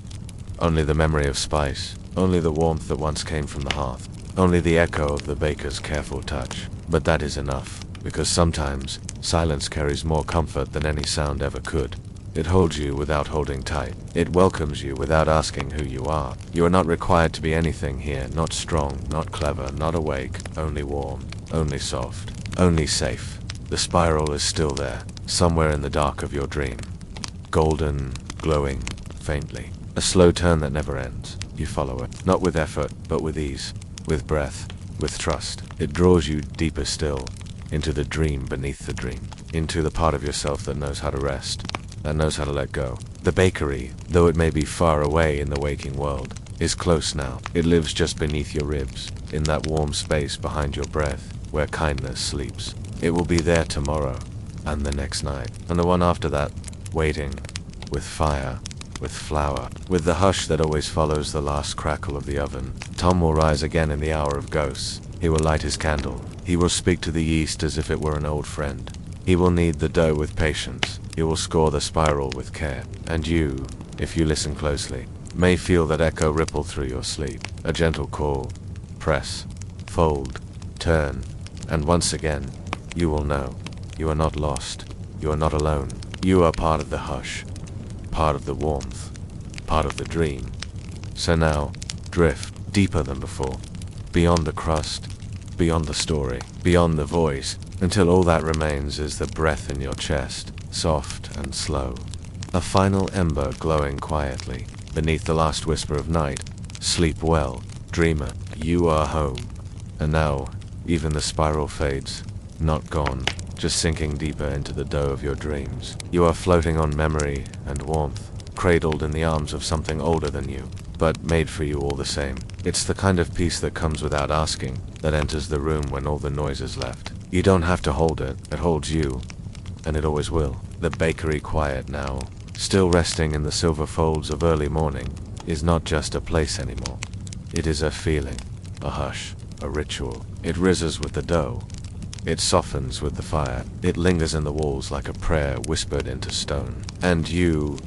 Only the memory of spice, only the warmth that once came from the hearth, only the echo of the baker's careful touch. But that is enough, because sometimes silence carries more comfort than any sound ever could. It holds you without holding tight. It welcomes you without asking who you are. You are not required to be anything here, not strong, not clever, not awake, only warm, only soft, only safe. The spiral is still there, somewhere in the dark of your dream. Golden, glowing, faintly. A slow turn that never ends. You follow it, not with effort, but with ease, with breath, with trust. It draws you deeper still, into the dream beneath the dream, into the part of yourself that knows how to rest, that knows how to let go. The bakery, though it may be far away in the waking world, is close now. It lives just beneath your ribs, in that warm space behind your breath, where kindness sleeps. It will be there tomorrow, and the next night, and the one after that, waiting, with fire, with flour, with the hush that always follows the last crackle of the oven. Tom will rise again in the hour of ghosts. He will light his candle. He will speak to the yeast as if it were an old friend. He will knead the dough with patience. He will score the spiral with care. And you, if you listen closely, may feel that echo ripple through your sleep. A gentle call. Press. Fold. Turn. And once again, you will know. You are not lost. You are not alone. You are part of the hush. Part of the warmth. Part of the dream. So now, drift deeper than before. Beyond the crust. Beyond the story. Beyond the voice. Until all that remains is the breath in your chest, soft and slow. A final ember glowing quietly, beneath the last whisper of night. Sleep well, dreamer, you are home. And now, even the spiral fades, not gone, just sinking deeper into the dough of your dreams. You are floating on memory and warmth, cradled in the arms of something older than you, but made for you all the same. It's the kind of peace that comes without asking, that enters the room when all the noise is left. You don't have to hold it, it holds you, and it always will. The bakery quiet now, still resting in the silver folds of early morning, is not just a place anymore. It is a feeling, a hush, a ritual. It rises with the dough. It softens with the fire. It lingers in the walls like a prayer whispered into stone. And you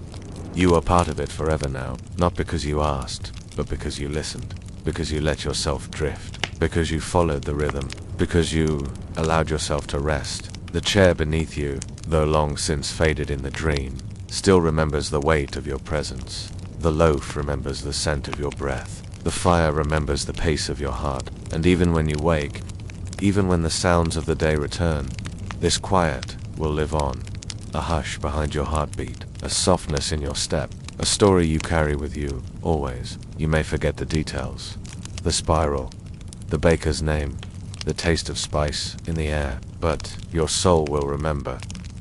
are part of it forever now, not because you asked, but because you listened, because you let yourself drift, because you followed the rhythm, because you allowed yourself to rest. The chair beneath you, though long since faded in the dream, still remembers the weight of your presence. The loaf remembers the scent of your breath. The fire remembers the pace of your heart. And even when you wake, Even when the sounds of the day return, this quiet will live on. A hush behind your heartbeat, a softness in your step, a story you carry with you, always. You may forget the details. The spiral, the baker's name, the taste of spice in the air, but your soul will remember.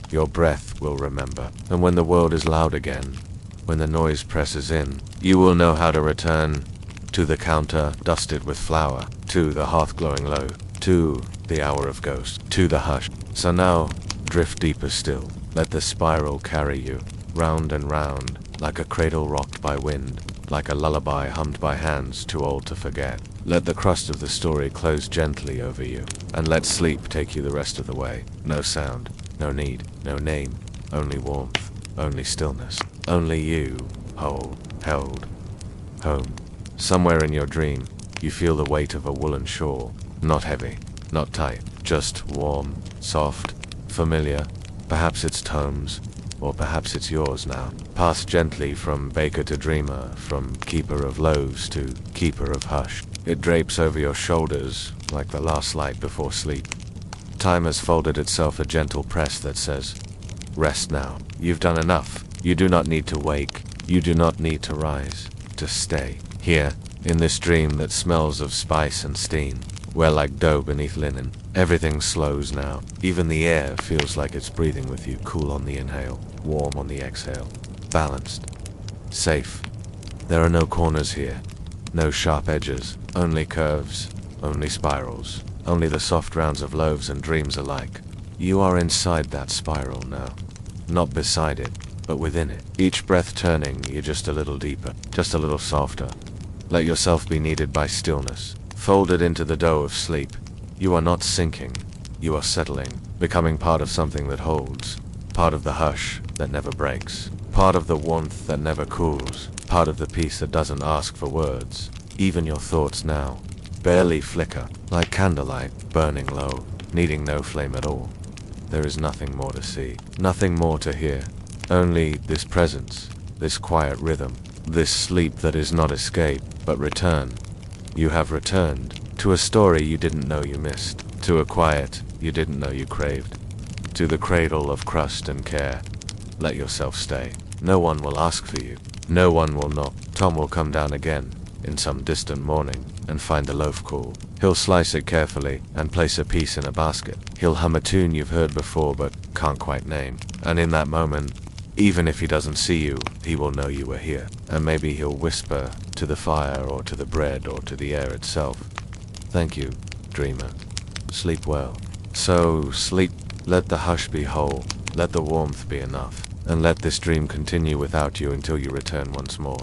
Your breath will remember. And when the world is loud again, when the noise presses in, you will know how to return to the counter dusted with flour, to the hearth glowing low, to the hour of ghost, to the hush. So now, drift deeper still. Let the spiral carry you, round and round, like a cradle rocked by wind, like a lullaby hummed by hands too old to forget. Let the crust of the story close gently over you, and let sleep take you the rest of the way. No sound, no need, no name, only warmth, only stillness, only you, whole, held, home. Somewhere in your dream, you feel the weight of a woolen shawl, not heavy, not tight, just warm, soft, familiar. Perhaps it's Tome's, or perhaps it's yours now. Pass gently from baker to dreamer, from keeper of loaves to keeper of hush. It drapes over your shoulders like the last light before sleep. Time has folded itself a gentle press that says, rest now. You've done enough. You do not need to wake. You do not need to rise. To stay here, in this dream that smells of spice and steam, where like dough beneath linen, everything slows now. Even the air feels like it's breathing with you, cool on the inhale, warm on the exhale, balanced, safe. There are no corners here, no sharp edges, only curves, only spirals, only the soft rounds of loaves and dreams alike. You are inside that spiral now, not beside it, but within it. Each breath turning you just a little deeper, just a little softer. Let yourself be kneaded by stillness, folded into the dough of sleep. You are not sinking, you are settling, becoming part of something that holds, part of the hush that never breaks, part of the warmth that never cools, part of the peace that doesn't ask for words. Even your thoughts now barely flicker, like candlelight burning low, needing no flame at all. There is nothing more to see, nothing more to hear, only this presence, this quiet rhythm, this sleep that is not escape, but return. You have returned to a story you didn't know you missed, to a quiet you didn't know you craved, to the cradle of crust and care. Let yourself stay. No one will ask for you. No one will knock. Tom will come down again, in some distant morning, and find the loaf cool. He'll slice it carefully, and place a piece in a basket. He'll hum a tune you've heard before but can't quite name. And in that moment, even if he doesn't see you, he will know you were here. And maybe he'll whisper to the fire or to the bread or to the air itself, thank you, dreamer. Sleep well. So sleep. Let the hush be whole. Let the warmth be enough. And let this dream continue without you until you return once more.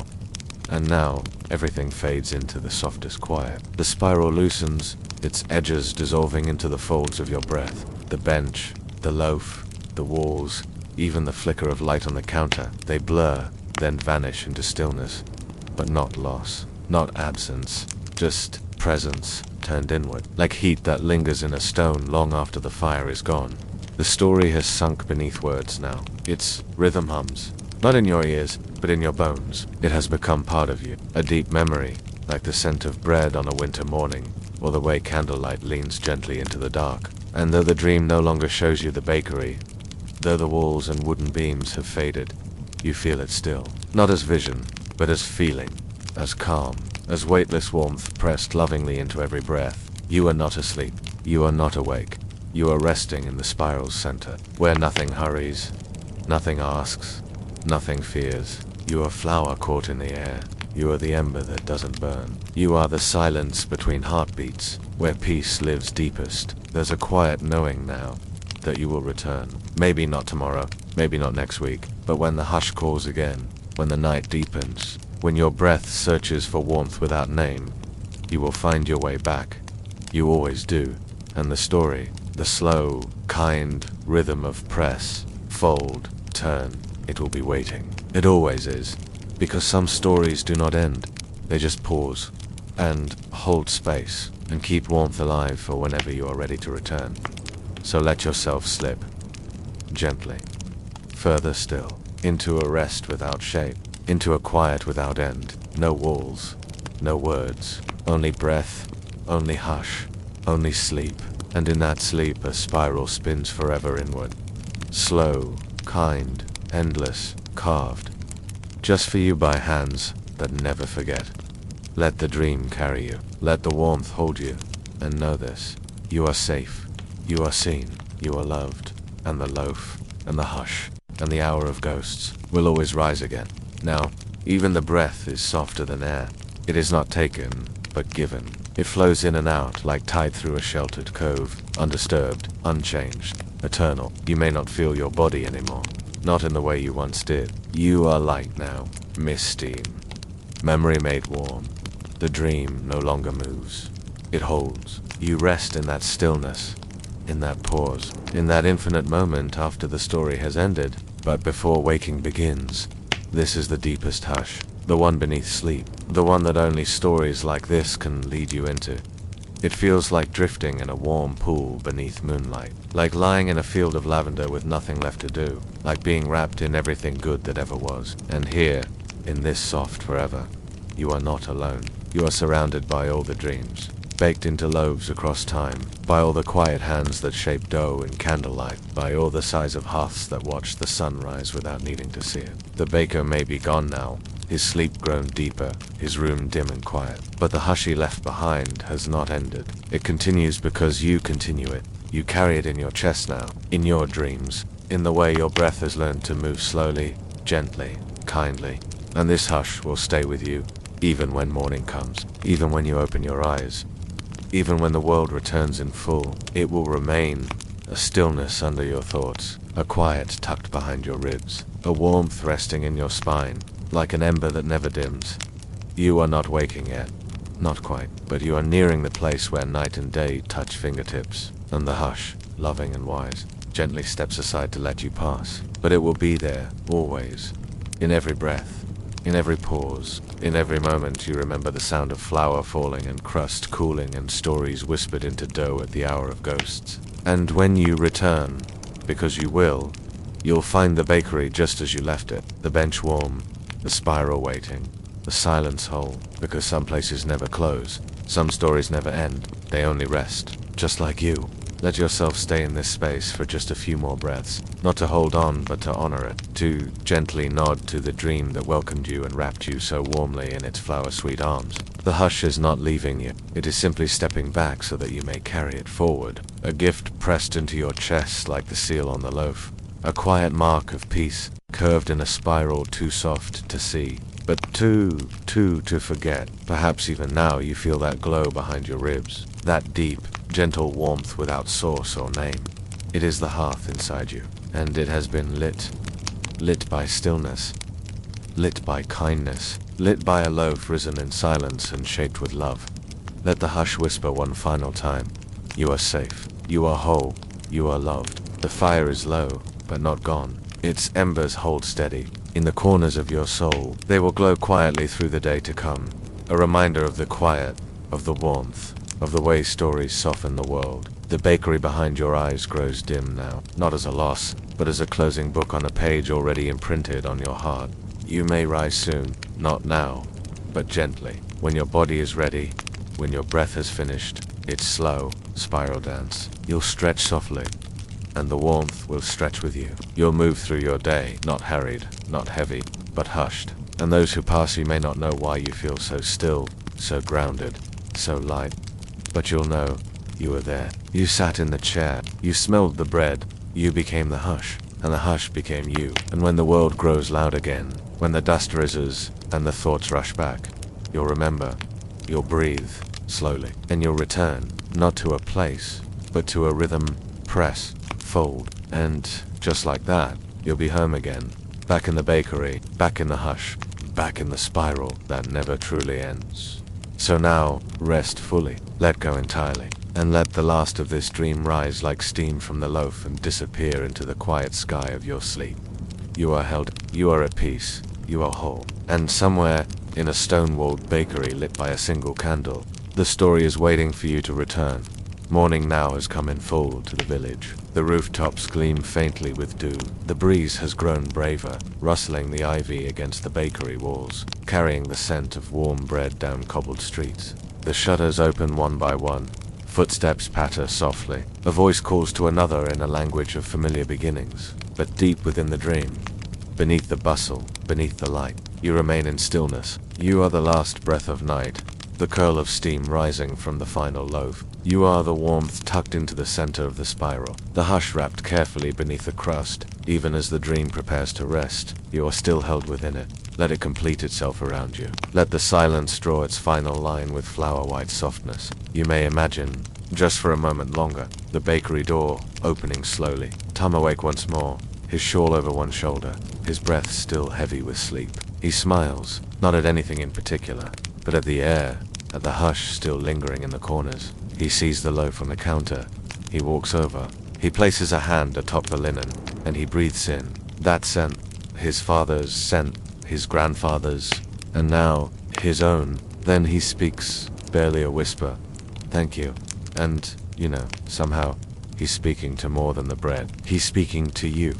And now, everything fades into the softest quiet. The spiral loosens, its edges dissolving into the folds of your breath. The bench, the loaf, the walls, even the flicker of light on the counter, they blur, then vanish into stillness. But not loss, not absence, just presence turned inward, like heat that lingers in a stone long after the fire is gone. The story has sunk beneath words now. Its rhythm hums, not in your ears, but in your bones. It has become part of you, a deep memory, like the scent of bread on a winter morning, or the way candlelight leans gently into the dark. And though the dream no longer shows you the bakery, though the walls and wooden beams have faded, you feel it still, not as vision, but as feeling, as calm, as weightless warmth pressed lovingly into every breath. You are not asleep, you are not awake, you are resting in the spiral's center, where nothing hurries, nothing asks, nothing fears. You are flower caught in the air, you are the ember that doesn't burn. You are the silence between heartbeats, where peace lives deepest. There's a quiet knowing now that you will return. Maybe not tomorrow, maybe not next week, but when the hush calls again, when the night deepens, when your breath searches for warmth without name, you will find your way back. You always do. And the story, the slow, kind rhythm of press, fold, turn, it will be waiting. It always is. Because some stories do not end. They just pause and hold space and keep warmth alive for whenever you are ready to return. So let yourself slip, gently, further still, into a rest without shape, into a quiet without end. No walls, no words, only breath, only hush, only sleep. and in that sleep a spiral spins forever inward. Slow, kind, endless, carved, just for you by hands that never forget. Let the dream carry you, let the warmth hold you, and know this: you are safe, you are seen, you are loved, and the loaf, and the hush, and the hour of ghosts will always rise again. Now, even the breath is softer than air. It is not taken, but given. It flows in and out like tide through a sheltered cove, undisturbed, unchanged, eternal. You may not feel your body anymore, not in the way you once did. You are light now, mist steam, memory made warm. The dream no longer moves. It holds. You rest in that stillness, in that pause, in that infinite moment after the story has ended, but before waking begins. This is the deepest hush, the one beneath sleep, the one that only stories like this can lead you into. It feels like drifting in a warm pool beneath moonlight, like lying in a field of lavender with nothing left to do, like being wrapped in everything good that ever was. And here, in this soft forever, you are not alone. You are surrounded by all the dreams, baked into loaves across time, by all the quiet hands that shape dough in candlelight, by all the sighs of hearths that watch the sun rise without needing to see it. The baker may be gone now, his sleep grown deeper, his room dim and quiet, but the hush he left behind has not ended. It continues because you continue it. You carry it in your chest now, in your dreams, in the way your breath has learned to move slowly, gently, kindly, and this hush will stay with you, even when morning comes, even when you open your eyes. Even when the world returns in full, it will remain a stillness under your thoughts, a quiet tucked behind your ribs, a warmth resting in your spine, like an ember that never dims. You are not waking yet, not quite, but you are nearing the place where night and day touch fingertips, and the hush, loving and wise, gently steps aside to let you pass. But it will be there, always, in every breath, in every pause, in every moment you remember the sound of flour falling and crust cooling and stories whispered into dough at the hour of ghosts. And when you return, because you will, you'll find the bakery just as you left it, the bench warm, the spiral waiting, the silence whole, because some places never close, some stories never end, they only rest, just like you. Let yourself stay in this space for just a few more breaths, not to hold on but to honor it, to gently nod to the dream that welcomed you and wrapped you so warmly in its flower-sweet arms. The hush is not leaving you, it is simply stepping back so that you may carry it forward, a gift pressed into your chest like the seal on the loaf, a quiet mark of peace, curved in a spiral too soft to see, but too to forget. Perhaps even now you feel that glow behind your ribs, that deep, gentle warmth without source or name. It is the hearth inside you, and it has been lit by stillness, lit by kindness, lit by a loaf risen in silence and shaped with love. Let the hush whisper one final time. You are safe, you are whole, you are loved. The fire is low, but not gone. Its embers hold steady. In the corners of your soul, they will glow quietly through the day to come, a reminder of the quiet, of the warmth, of the way stories soften the world. The bakery behind your eyes grows dim now, not as a loss, but as a closing book on a page already imprinted on your heart. You may rise soon, not now, but gently, when your body is ready, when your breath has finished its slow, spiral dance. You'll stretch softly, and the warmth will stretch with you. You'll move through your day, not hurried, not heavy, but hushed. And those who pass you may not know why you feel so still, so grounded, so light. But you'll know, you were there. You sat in the chair, you smelled the bread, you became the hush, and the hush became you. And when the world grows loud again, when the dust rises, and the thoughts rush back, you'll remember, you'll breathe, slowly, and you'll return, not to a place, but to a rhythm, press, fold, and, just like that, you'll be home again, back in the bakery, back in the hush, back in the spiral that never truly ends. So now, rest fully, let go entirely, and let the last of this dream rise like steam from the loaf and disappear into the quiet sky of your sleep. You are held, you are at peace, you are whole, and somewhere, in a stone-walled bakery lit by a single candle, the story is waiting for you to return. Morning now has come in full to the village. The rooftops gleam faintly with dew. The breeze has grown braver, rustling the ivy against the bakery walls, carrying the scent of warm bread down cobbled streets. The shutters open one by one, Footsteps patter softly. A voice calls to another in a language of familiar beginnings, but deep within the dream. Beneath the bustle, beneath the light, you remain in stillness. You are the last breath of night, the curl of steam rising from the final loaf. You are the warmth tucked into the center of the spiral, the hush wrapped carefully beneath the crust. Even as the dream prepares to rest, you are still held within it. Let it complete itself around you. Let the silence draw its final line with flower-white softness. You may imagine, just for a moment longer, the bakery door opening slowly. Tom awake once more, his shawl over one shoulder, his breath still heavy with sleep. He smiles, not at anything in particular, but at the air, at the hush still lingering in the corners. He sees the loaf on the counter. He walks over. He places a hand atop the linen, and he breathes in that scent, his father's scent, his grandfather's, and now his own. Then he speaks, barely a whisper. Thank you. And, somehow, he's speaking to more than the bread. He's speaking to you,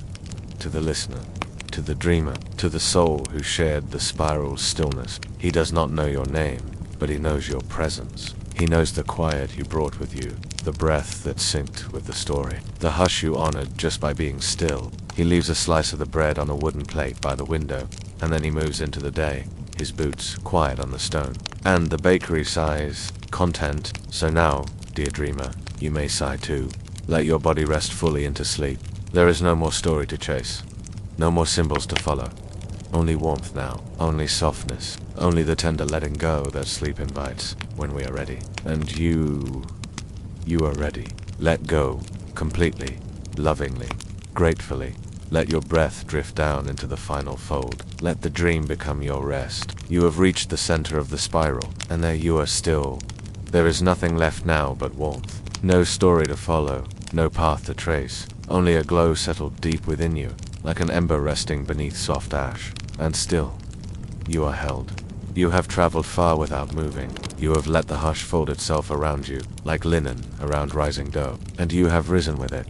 to the listener, to the dreamer, to the soul who shared the spiral's stillness. He does not know your name, but he knows your presence. He knows the quiet you brought with you, the breath that synced with the story, the hush you honored just by being still. He leaves a slice of the bread on a wooden plate by the window, and then he moves into the day, his boots quiet on the stone. And the bakery sighs, content. So now, dear dreamer, you may sigh too. Let your body rest fully into sleep. There is no more story to chase, no more symbols to follow. Only warmth now, only softness, only the tender letting go that sleep invites when we are ready. And you are ready. Let go, completely, lovingly, gratefully. Let your breath drift down into the final fold. Let the dream become your rest. You have reached the center of the spiral, and there you are still. There is nothing left now but warmth. No story to follow, no path to trace. Only a glow settled deep within you, like an ember resting beneath soft ash. And still, you are held. You have traveled far without moving. You have let the hush fold itself around you, like linen around rising dough. And you have risen with it.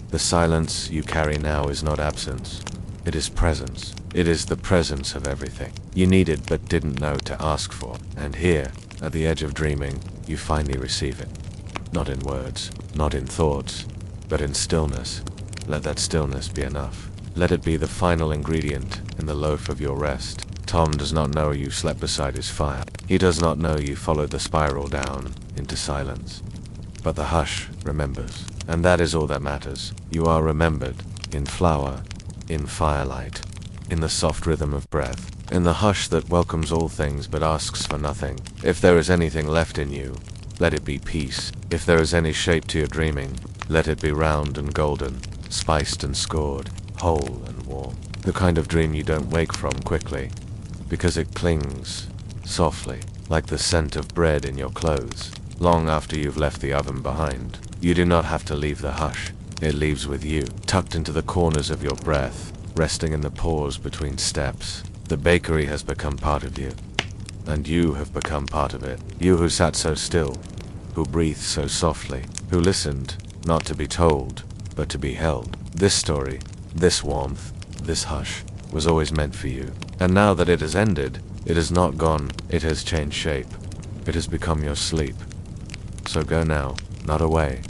The silence you carry now is not absence. It is presence. It is the presence of everything you needed but didn't know to ask for. And here, at the edge of dreaming, you finally receive it. Not in words, not in thoughts, but in stillness. Let that stillness be enough. Let it be the final ingredient in the loaf of your rest. Tom does not know you slept beside his fire. He does not know you followed the spiral down into silence. But the hush remembers, and that is all that matters. You are remembered, in flower, in firelight, in the soft rhythm of breath, in the hush that welcomes all things but asks for nothing. If there is anything left in you, let it be peace. If there is any shape to your dreaming, let it be round and golden, spiced and scored, whole and warm. The kind of dream you don't wake from quickly, because it clings softly, like the scent of bread in your clothes, long after you've left the oven behind. You do not have to leave the hush. It leaves with you, tucked into the corners of your breath, resting in the pause between steps. The bakery has become part of you, and you have become part of it. You who sat so still, who breathed so softly, who listened, not to be told, but to be held. This story, this warmth, this hush, was always meant for you. And now that it has ended, it has not gone, it has changed shape. It has become your sleep. So go now, not away,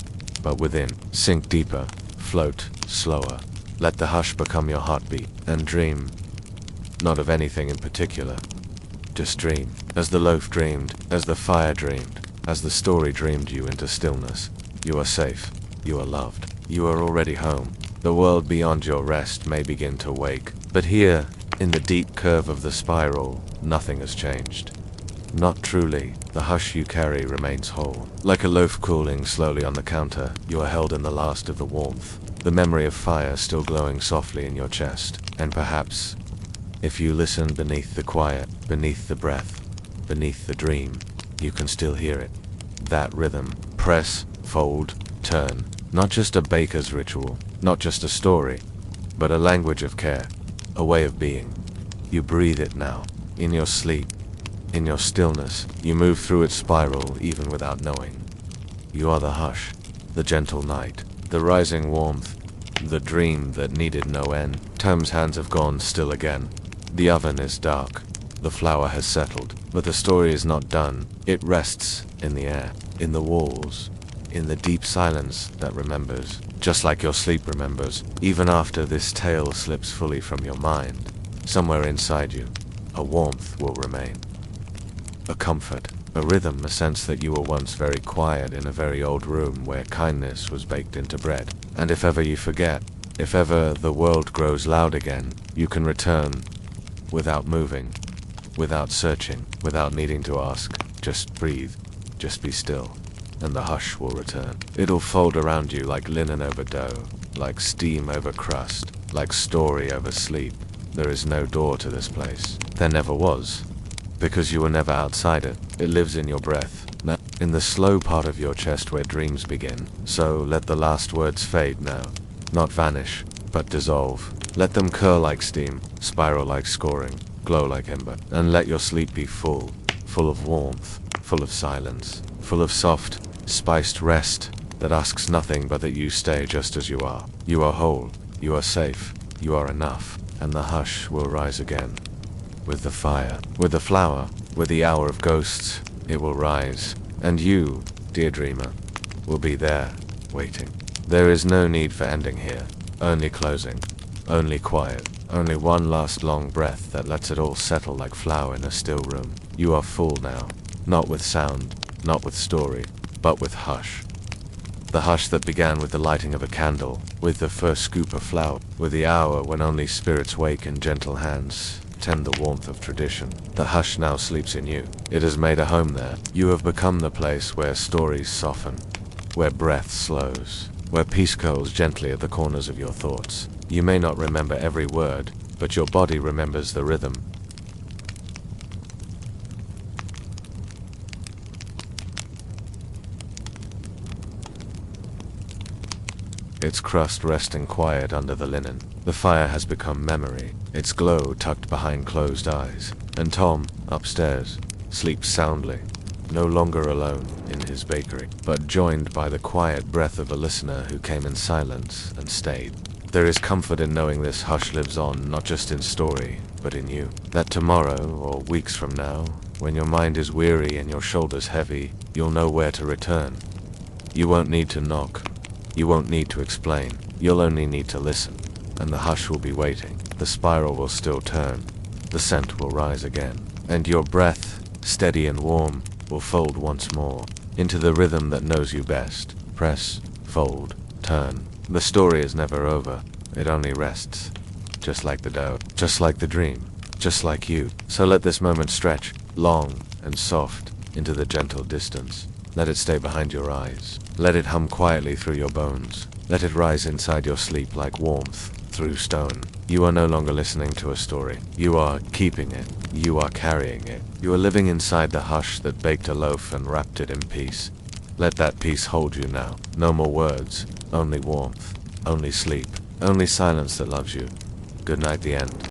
but within. Sink deeper, float slower. Let the hush become your heartbeat, and dream, not of anything in particular. Just dream, as the loaf dreamed, as the fire dreamed, as the story dreamed you into stillness. You are safe, you are loved, you are already home. The world beyond your rest may begin to wake, but here, in the deep curve of the spiral, nothing has changed. Not truly. The hush you carry remains whole. Like a loaf cooling slowly on the counter, you are held in the last of the warmth, the memory of fire still glowing softly in your chest. And perhaps, if you listen beneath the quiet, beneath the breath, beneath the dream, you can still hear it. That rhythm. Press, fold, turn. Not just a baker's ritual, not just a story, but a language of care, a way of being. You breathe it now, in your sleep, in your stillness. You move through its spiral even without knowing. You are the hush, the gentle night, the rising warmth, the dream that needed no end. Tom's hands have gone still again. The oven is dark. The flour has settled, but the story is not done. It rests in the air, in the walls, in the deep silence that remembers, just like your sleep remembers, even after this tale slips fully from your mind. Somewhere inside you, a warmth will remain. A comfort, a rhythm, a sense that you were once very quiet in a very old room where kindness was baked into bread. And if ever you forget, if ever the world grows loud again, you can return without moving, without searching, without needing to ask. Just breathe, just be still, and the hush will return. It'll fold around you like linen over dough, like steam over crust, like story over sleep. There is no door to this place. There never was, because you were never outside it. It lives in your breath, now, in the slow part of your chest where dreams begin. So let the last words fade now, not vanish, but dissolve. Let them curl like steam, spiral like scoring, glow like ember, and let your sleep be full, full of warmth, full of silence, full of soft, spiced rest that asks nothing but that you stay just as you are. You are whole, you are safe, you are enough, and the hush will rise again. With the fire, with the flower, with the hour of ghosts, it will rise, and you, dear dreamer, will be there, waiting. There is no need for ending here, only closing, only quiet, only one last long breath that lets it all settle like flour in a still room. You are full now, not with sound, not with story, but with hush. The hush that began with the lighting of a candle, with the first scoop of flour, with the hour when only spirits wake and gentle hands tend the warmth of tradition. The hush now sleeps in you. It has made a home there. You have become the place where stories soften, where breath slows, where peace curls gently at the corners of your thoughts. You may not remember every word, but your body remembers the rhythm. Its crust resting quiet under the linen. The fire has become memory, its glow tucked behind closed eyes. And Tom, upstairs, sleeps soundly, no longer alone in his bakery, but joined by the quiet breath of a listener who came in silence and stayed. There is comfort in knowing this hush lives on, not just in story, but in you. That tomorrow, or weeks from now, when your mind is weary and your shoulders heavy, you'll know where to return. You won't need to knock. You won't need to explain. You'll only need to listen. And the hush will be waiting. The spiral will still turn. The scent will rise again. And your breath, steady and warm, will fold once more into the rhythm that knows you best. Press, fold, turn. The story is never over. It only rests. Just like the dough. Just like the dream. Just like you. So let this moment stretch, long and soft, into the gentle distance. Let it stay behind your eyes. Let it hum quietly through your bones. Let it rise inside your sleep like warmth through stone. You are no longer listening to a story. You are keeping it. You are carrying it. You are living inside the hush that baked a loaf and wrapped it in peace. Let that peace hold you now. No more words, only warmth, only sleep, only silence that loves you. Good night, the end.